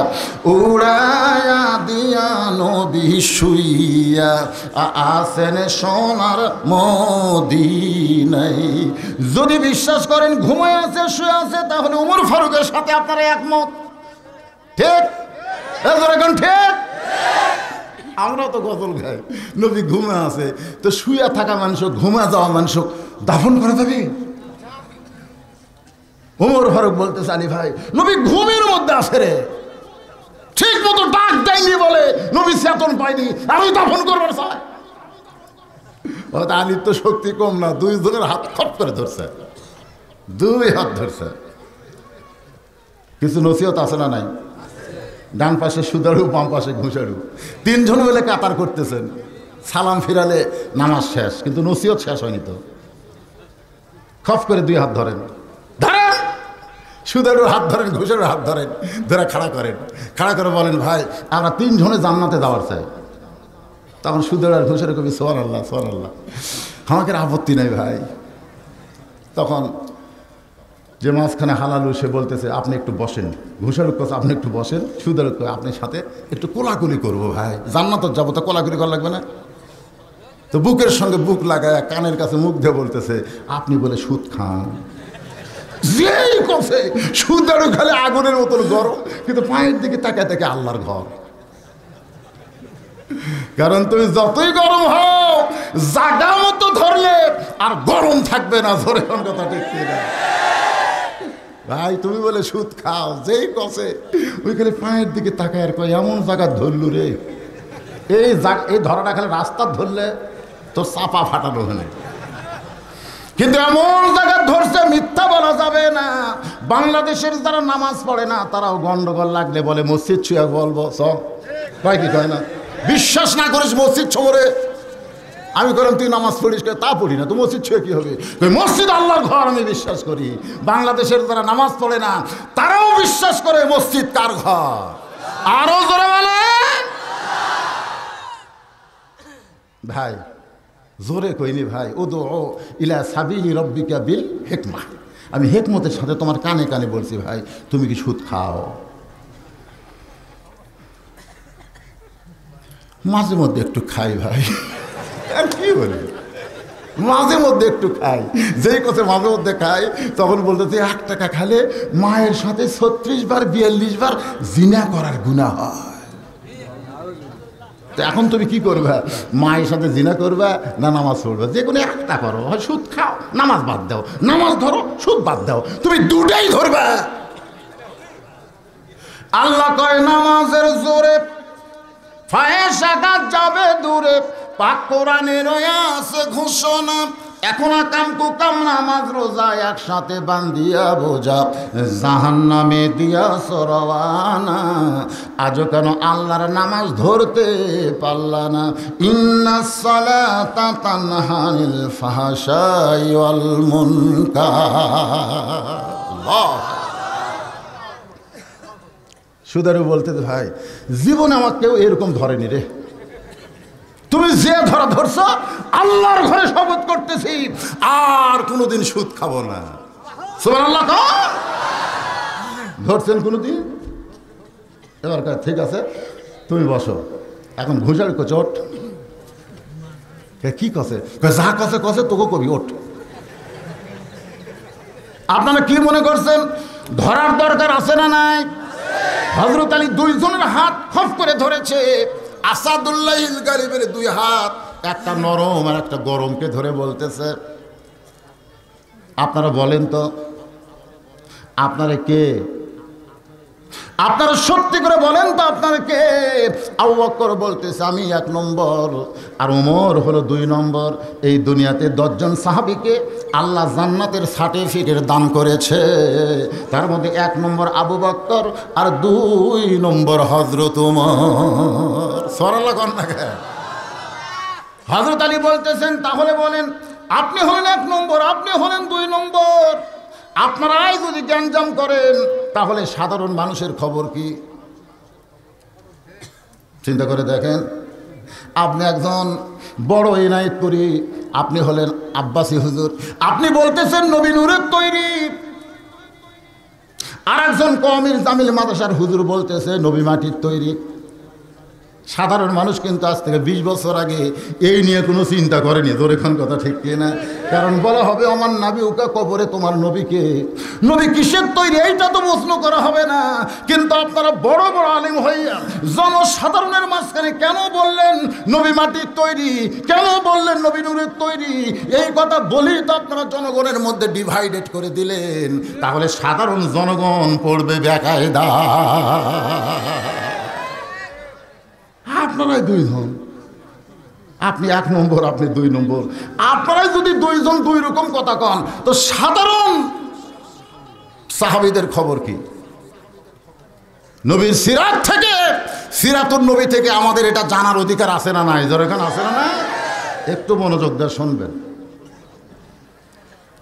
উড়ায়া দিয়া নবী শুইয়া আসেন সোনার মদিনায়। যদি বিশ্বাস করেন ঘুমায় আছে, শুয়ে আছে, তাহলে ওমর ফারুকের সাথে আপনারা একমত। ঠিক? এখন ঠিক? আমরা তো গজল গাই, নবী ঘুমে আছে, তো শুয়ে থাকা মানুষ, ঘুমা যাওয়া মানুষ দাফন করা যাবে? ওমর ফারুক বলতেছে আলী ভাই নবী ঘুমের মধ্যে আছে রে, ঠিক মতো ডাক দেয়নি বলে নবী চেতন পায়নি, আমি দাফন করবার চাই। আলীর তো শক্তি কম না, 2 জনের হাত খপ করে ধরছে, 2 হাত ধরছে। কিছু নসিহত আছে না নাই? ডান পাশে সুদারু, বাম পাশে ঘুষারু, 3 জন মিলে কাতার করতেছেন। সালাম ফিরালে নামাজ শেষ, কিন্তু নসিহত শেষ হয়নি। তো খপ করে 2 হাত ধরেন, ধরেন, সুদারুর হাত ধরেন, ঘুষারুর হাত ধরেন, ধরে খাড়া করেন, খাড়া করে বলেন ভাই আমরা 3 জনে জান্নাতে যাওয়ার চাই। তখন সুদারু আর ঘুষারু কবি সুবহানাল্লাহ সুবহানাল্লাহ, আমাকে আপত্তি নেই ভাই। তখন যে মাঝখানে হালালু সে বলতেছে আপনি একটু বসেন, ঘুষারু কাছে আপনি একটু বসেন, সুদারু আপনার সাথে একটু কোলাকুলি করবো ভাই, জান্নাতে যাবো, তো কোলাকুলি করা লাগবে না? তো বুকের সঙ্গে বুক লাগায় কানের কাছে মুখ দিয়ে বলতেছে আপনি বলে সুদ খান। যেই কষে সুদারু খালি আগুনের মতন গরম, কিন্তু পায়ের দিকে তাকায় তাকে আল্লাহর ঘর। কারণ তুমি যতই গরম হও জাগা মতো ধরলে আর গরম থাকবে না। ধরে কথা ঠিক না ভাই? তুমি বলে সুদ খাও, যেই কষে ওইখানে পায়ের দিকে তাকায় আর কয় এমন জায়গা ধরলু রে, এই ধরাটা খালি রাস্তা ধরলে তোর চাপা ফাটানো হলে, কিন্তু এমন জায়গা ধরছে মিথ্যা বলা যাবে না। বাংলাদেশের যারা নামাজ পড়ে না তারাও গন্ডগোল লাগলে বলে মসজিদ ছুঁয়ে বলবো সব কয়, কি কয় না? বিশ্বাস না করিস মসজিদ ছোঁড়ে, আমি করলাম তুই নামাজ পড়িস, তা পড়ি না, তো মসজিদ ছুঁয়ে কি হবে? মসজিদ আল্লাহর ঘর, আমি বিশ্বাস করি। বাংলাদেশের যারা নামাজ পড়ে না তারাও বিশ্বাস করে মসজিদ কার ঘর? আরো জোরে বলে ভাই, জোরে কইনি ভাই। উদু ইলা সাবিলি রব্বিকা বিল হিকমা, আমি হিকমতের সাথে তোমার কানে কানে বলছি ভাই তুমি কি সুদ খাও? মাঝে মধ্যে একটু খাই ভাই, আর কি বলি, মাঝে মধ্যে একটু খাই। যেই কথা মাঝে মধ্যে খাই তখন বলতেছে 1 টাকা খালে মায়ের সাথে 36 বার 42 বার জিনা করার গুনাহ হয়। তো এখন তুমি কি করবে? মায়ের সাথে জিনা করবে না নামাজ পড়বে? যে কোনো একটা করো, হয় সুদ খাও, নামাজ বাদ দাও, নামাজ ধরো, সুদ বাদ দাও, তুমি দুটাই ধরবে। আল্লাহ কয় নামাজের জোরে ফায়েশা কাজ যাবে দূরে, পাক কোরআনের আছে ঘোষণা। এখন কাম কুকাম নামাজ রোজা একসাথে বান্ধিয়া বোঝা, জাহান্নামে দিয়া সরওয়ানা। আজও কেন আল্লাহর নামাজ ধরতে পারলা না? ইন্নাস সালাতা তানহা আনিল ফাহশাই ওয়াল মুনকার। সুদারু বলতে, ভাই জীবনে আমার কেউ এরকম ধরেনি রে। তুমি যে ধরা ধরছ, আল্লাহর ঘরে শপথ করতেছি আর কোনোদিন সুদ খাবো না। সুবহানাল্লাহ। ধরছেন কোনোদিন? এবার ঠিক আছে, তুমি বসো। এখন ঘুষার চোট কি কছে? যা কছে কছে তোকে কবি ওঠ। আপনারা কি মনে করছেন ধরার দরকার আছে না নাই? হযরত আলী দুইজনের হাত খপ করে ধরেছে। আসাদুল্লাহ ইল গালিবের দুই হাত, একটা নরম আর একটা গরমকে ধরে বলতেছে, আপনারা বলেন তো আপনারা কে? আপনারা সত্যি করে বলেন তো আপনারা কে? আবু বকর বলতেছে আমি 1 নম্বর, আর ওমর হলো 2 নম্বর। এই দুনিয়াতে 10 জন সাহাবীকে আল্লাহ জান্নাতের সার্টিফিকেট দান করেছে, তার মধ্যে 1 নম্বর আবু বকর আর 2 নম্বর হযরত ওমর। সুবহানাল্লাহ। হযরত আলী বলতেছেন তাহলে বলেন আপনি হলেন 1 নম্বর, আপনি হলেন 2 নম্বর। আপনারাই যদি গ্যাঞ্জাম করেন তাহলে সাধারণ মানুষের খবর কি? চিন্তা করে দেখেন, আপনি একজন বড় এনায়েতপুরী, আপনি হলেন আব্বাসী হুজুর, আপনি বলতেছেন নবী নূরের তৈরি। আর একজন কওমির জামিল মাদ্রাসার হুজুর বলতেছে নবী মাটির তৈরি। সাধারণ মানুষ কিন্তু আজ থেকে 20 বছর আগে এই নিয়ে কোনো চিন্তা করেনি। জোরেখন কথা ঠিক কিনা? কারণ বলা হবে আমার নাবি উকা কবরে তোমার নবীকে, নবী কিসের তৈরি এইটা তো প্রশ্ন করা হবে না। কিন্তু আপনারা বড় বড় আলেম হইয়া জনসাধারণের মাঝখানে কেন বললেন নবী মাটির তৈরি, কেন বললেন নবী নূরের তৈরি? এই কথা বলেই তো আপনারা জনগণের মধ্যে ডিভাইডেড করে দিলেন। তাহলে সাধারণ জনগণ পড়বে বেকায়দা। আপনারাই 2 জন, আপনি 1 নম্বর, আপনি 2 নম্বর। আপনারাই যদি 2 জন 2 রকম কথা কন, তো সাধারণ সাহাবীদের খবর কি? নবীর সিরাত থেকে, সিরাতুন নবী থেকে আমাদের এটা জানার অধিকার আছে না নাই? যেখানে আছে না নাই? একটু মনোযোগ দিয়ে শুনবেন।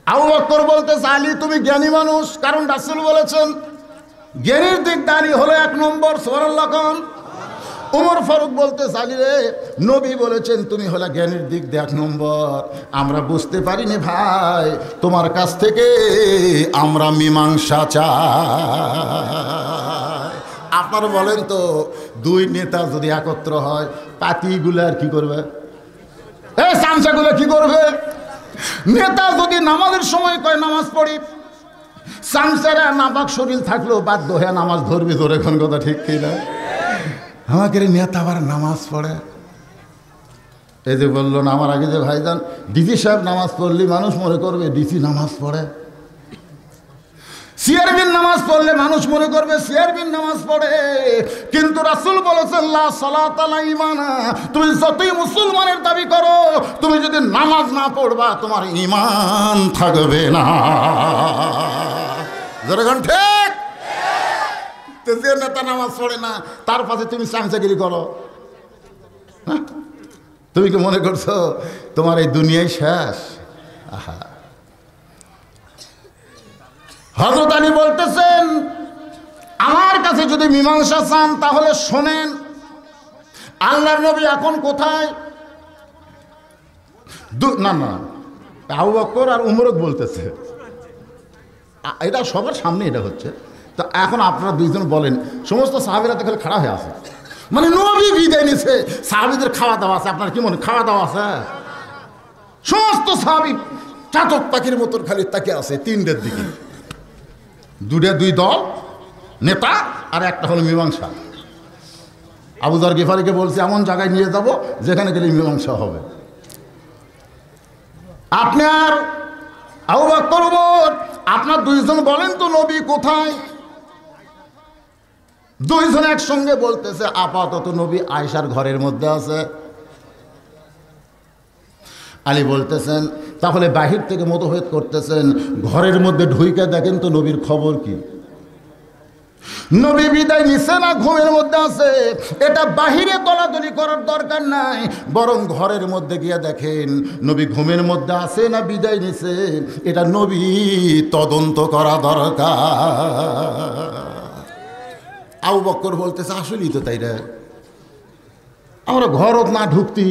আবু বকর বলতেছে আলী তুমি জ্ঞানী মানুষ, কারণ রাসূল বলেছেন জ্ঞানীর দিক দাঁড়িয়ে হলো 1 নম্বর। সুবহানাল্লাহ। ওমর ফারুক বলতে আলী রে, নবী বলেছেন তুমি হলে জ্ঞানের দিক দিয়ে 1 নম্বর। আমরা বুঝতে পারিনি ভাই, তোমার কাছ থেকে আমরা মীমাংসা চাই। আপনারা বলেন তো 2 নেতা যদি একত্র হয়, পাতিগুলো আর কি করবে? এই চামচাগুলো কি করবে? নেতা যদি নামাজের সময় কয় নামাজ পড়ি, চামচারা নাপাক শরীর থাকলেও বাধ্য হয়ে নামাজ ধরবি। ধরে এখন কথা ঠিক কিনা? আমাকে নেতা আবার নামাজ পড়ে। এই যে বললো না আমার আগে যে ভাইজান, ডিসি সাহেব নামাজ পড়লে মানুষ মনে করবে ডিসি নামাজ পড়ে, চেয়ারম্যান নামাজ পড়লে মানুষ মনে করবে চেয়ারম্যান নামাজ পড়ে। কিন্তু রাসূল বলেছেন লা সালাতা লা ঈমানা, তুমি যতই মুসলমানের দাবি করো, তুমি যদি নামাজ না পড়বা তোমার ঈমান থাকবে না। যেরকম ঠিক যে নেতা নামাজ পড়ে না তার পাশে তুমি চামচাগিরি করো, তুমি কি মনে করছো তোমার এই দুনিয়ায় শেষ? আহা, হযরত আলী বলতেছেন আমার কাছে যদি মীমাংসা চান তাহলে শোনেন, আল্লাহর নবী এখন কোথায়? না না, আবু বকর আর উমর বলতেছে, এটা সবার সামনে এটা হচ্ছে। তো এখন আপনারা 2 জন বলেন, সমস্ত সাহাবীরা তো খালি খাড়া হয়ে আছে, মানে নবী বিদায় নিছে, সাহাবীদের খাওয়া দাওয়া আছে। আপনার কি মনে খাওয়া দাওয়া আছে? সমস্ত সাহাবী চাতক পাখির মতন খালি তাকে আছে 3টের দিকে, 2 দল নেতা আর একটা হলো মীমাংসা। আবু যর গিফারিকে বলছে এমন জায়গায় নিয়ে যাব যেখানে গেলে মীমাংসা হবে। আপনার আবু বকর ওমর, আপনার দুইজন বলেন তো নবী কোথায়? দুইজন একসঙ্গে বলতেছে আপাতত নবী আয়েশার ঘরের মধ্যে আছে। আলী বলতেছেন তাহলে বাহির থেকে মোতহেদ করতেছেন, ঘরের মধ্যে ঢুইকা দেখেন তো নবীর খবর কি। নবী বিদায় নিছে না ঘুমের মধ্যে আছে, এটা বাহিরে তলাতলি করার দরকার নাই, বরং ঘরের মধ্যে গিয়ে দেখেন নবী ঘুমের মধ্যে আছে না বিদায় নিছে, এটা নবী তদন্ত করা দরকার। আবু বকর বলতেছে আসলেই তো তাই রে, আমরা ঘর না ঢুকতি,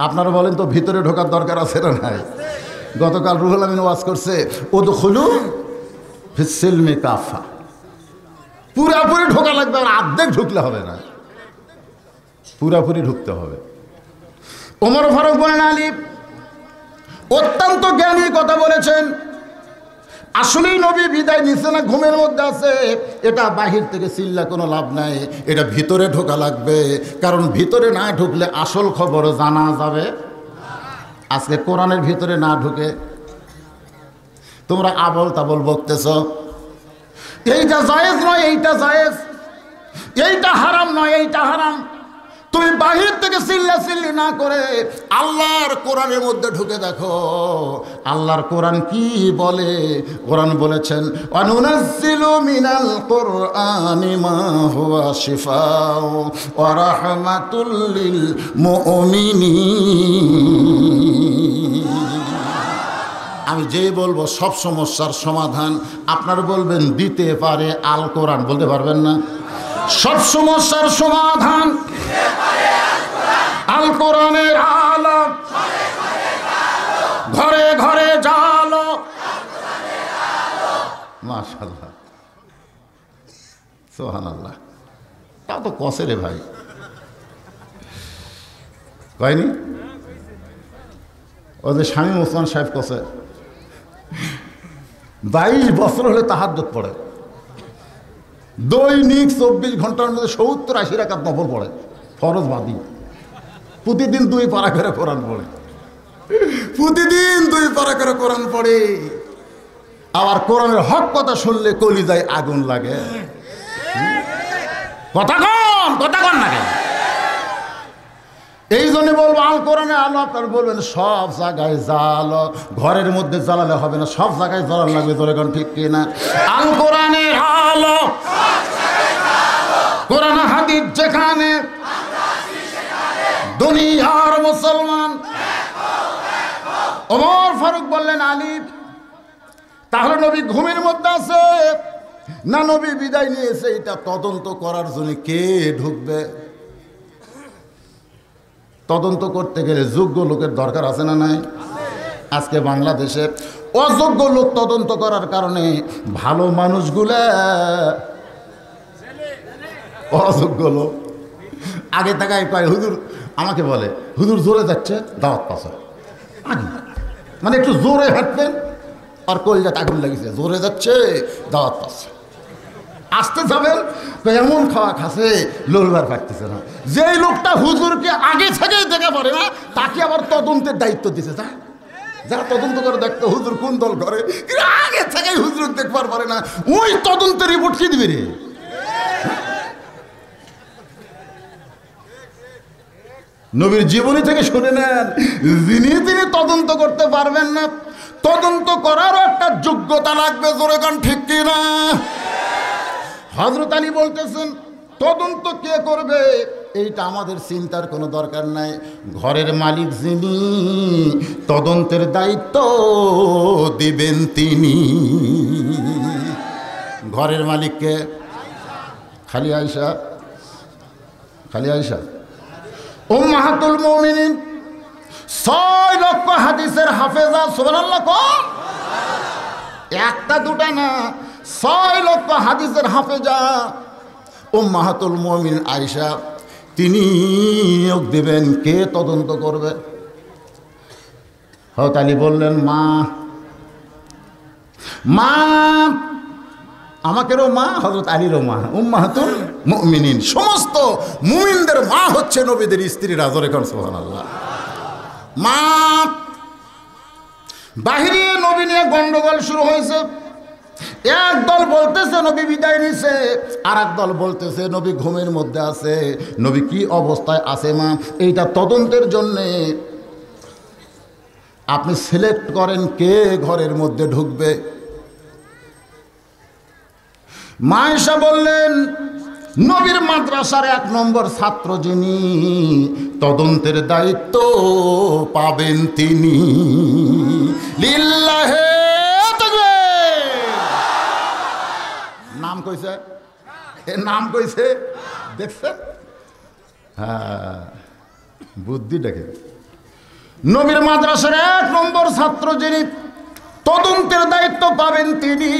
আপনারা বলেন তো ভিতরে ঢোকার দরকার আছে না নাই? গতকাল রুহুল আমিন ওয়াজ করছে উদখুলু ফিস-সিলমি কাফা, পুরাপুরি ঢোকা লাগবে, আর অর্ধেক ঢুকলে হবে না, পুরাপুরি ঢুকতে হবে। ওমর ফারুক বলেন আলী অত্যন্ত জ্ঞানী কথা বলেছেন, আসলেই নবী বিদায় নিছে না ঘুমের মধ্যে আছে, এটা বাহির থেকে চিল্লা কোনো লাভ নাই, এটা ভিতরে ঢোকা লাগবে, কারণ ভিতরে না ঢুকলে আসল খবর জানা যাবে। আজকে কোরআনের ভিতরে না ঢুকে তোমরা আবল তাবল বকতেছ, এইটা জায়েজ নয় এইটা জায়েজ, এইটা হারাম নয় এইটা হারাম। তুমি বাহির থেকে চিল্লা চিল্লি না করে আল্লাহর কোরআনের মধ্যে ঢুকে দেখো আল্লাহর কোরআন কি বলে। কোরআন বলেছেন অনুনাজ্জিলু মিনাল কুরআনি মা হুয়া শিফাউ ওয়া রাহমাতুল লিল মুমিনিন। আমি যে বলবো সব সমস্যার সমাধান আপনারা বলবেন দিতে পারে আল কোরআন, বলতে পারবেন না? সব সমস্যার সমাধান আল কোরআনের আলো, ঘরে ঘরে জালো। মাশাআল্লাহ সুবহানাল্লাহ, তা তো কসে রে ভাই, কয়নি? ওদের শামীম ওসমান সাহেব কসে 22 বছর হলে তাহাজ্জুদ পড়ে, দৈনিক 24 ঘন্টার মধ্যে 70-80 রাকাত নফল পড়ে, ফরজ বাদি, প্রতিদিন 2 পারা করে কোরআন পড়ে, প্রতিদিন 2 পারা করে কোরআন পড়ে। আবার কোরআনের হক কথা শুনলে কলিজায় আগুন লাগে। কথা কন না কেন? এই জন্য বলবো আল কোরআনে আলো, আপনার বলবেন সব জায়গায় জ্বালো, ঘরের মধ্যে জ্বালালে হবে না, সব জায়গায় জ্বালান লাগবে, তোর এখন ঠিক কিনা? আল কোরআনে আলো, কোরআন হাদিস যেখানে, দুনিয়ার মুসলমান। ওমর ফারুক বললেন আলী তাহলে নবী ঘুমের মধ্যে আছে না নবী বিদায় নিয়েছে, এটা তদন্ত করার জন্য কে ঢুকবে? তদন্ত করতে গেলে যোগ্য লোকের দরকার আছে না নাই? আজকে বাংলাদেশে অযোগ্য লোক তদন্ত করার কারণে ভালো মানুষগুলা অযোগ্য লোক আগে থাকায় পায়। হুজুর আমাকে বলে হুজুর জোরে যাচ্ছে দাওয়াত পাশা, মানে একটু জোরে হাঁটবেন আর কলজাত আগুন লাগিয়েছে, জোরে যাচ্ছে দাওয়াত পাশা, আসতে যাবেন এমন খাওয়া খাসে লড়বার পারতেছে না। যেই লোকটা হুজুরকে আগে থেকেই দেখে পারে না তাকে আবার তদন্তের দায়িত্ব দিছে, যা তদন্ত করে দেখতে হুজুর কোন দল করে, আগে থেকেই হুজুর দেখবার পারে না, ওই তদন্তের রিপোর্ট কি দিবে রে? নবীর জীবনী থেকে শুনে নেন, তিনি তদন্ত করতে পারবেন না, তদন্ত করারও একটা যোগ্যতা লাগবে, জোরে গান ঠিক কিনা? হযরত আলী বলতেছেন তদন্ত কে করবে এইটা আমাদের চিন্তার কোনো দরকার নাই, ঘরের মালিক যিনি তদন্তের দায়িত্ব দিবেন তিনি। ঘরের মালিককে খালি আয়েশা উম্মাহাতুল মুমিনিন 6 লক্ষ হাদিসের হাফেজা, সুবহানাল্লাহ কোন? একটা দুটা না, 6 লক্ষ হাদিসের হাফেজা উম্মাহাতুল মুমিনিন আয়েশা, তিনি নিয়োগ দেবেন কে তদন্ত করবে? হযরত আলী বললেন মা আমাকেরও মা হযরত আলীরও মা, উম্মাহাতুল মুমিনিন। সমস্ত মুমিনদের মা হচ্ছে নবীদের স্ত্রীরা। জোরে কোন সুবহানাল্লাহ। মা বাহিরে নবী নিয়ে গন্ডগোল শুরু হয়েছে। এক দল বলতেছে নবী বিদায় নিছে, আর এক দল বলতেছে নবী ঘুমের মধ্যে আছে। নবী কি অবস্থায় আছে মা, এইটা তদন্তের জন্যে আপনি সিলেক্ট করেন কে ঘরের মধ্যে ঢুকবে। মা আয়েশা বললেন নবীর মাদ্রাসার 1 নম্বর ছাত্র যিনি, তদন্তের দায়িত্ব পাবেন তিনি। লিল্লাহে তাকবীর। নাম কইছে, এর নাম কইছে, দেখছেন? হ্যাঁ, বুদ্ধি দেখে। নবীর মাদ্রাসার 1 নম্বর ছাত্র যিনি, তদন্তের দায়িত্ব পাবেন তিনি।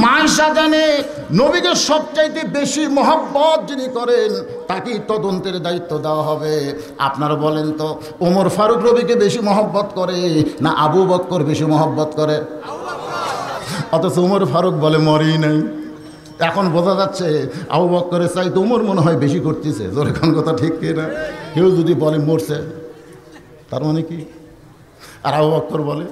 মায়েশা জানে নবীকে সবচাইতে বেশি মহব্বত যিনি করেন তাকেই তদন্তের দায়িত্ব দেওয়া হবে। আপনারা বলেন তো, ওমর ফারুক নবীকে বেশি মহব্বত করে না আবু বকর বেশি মহব্বত করে? অথচ ওমর ফারুক বলে মরেই নাই। এখন বোঝা যাচ্ছে আবু বকরের চাইতে ওমর মনে হয় বেশি করতেছে। জোরে কোন কথা ঠিক কিনা? কেউ যদি বলে মরছে, তার মানে কি? আর আবু বকর বলে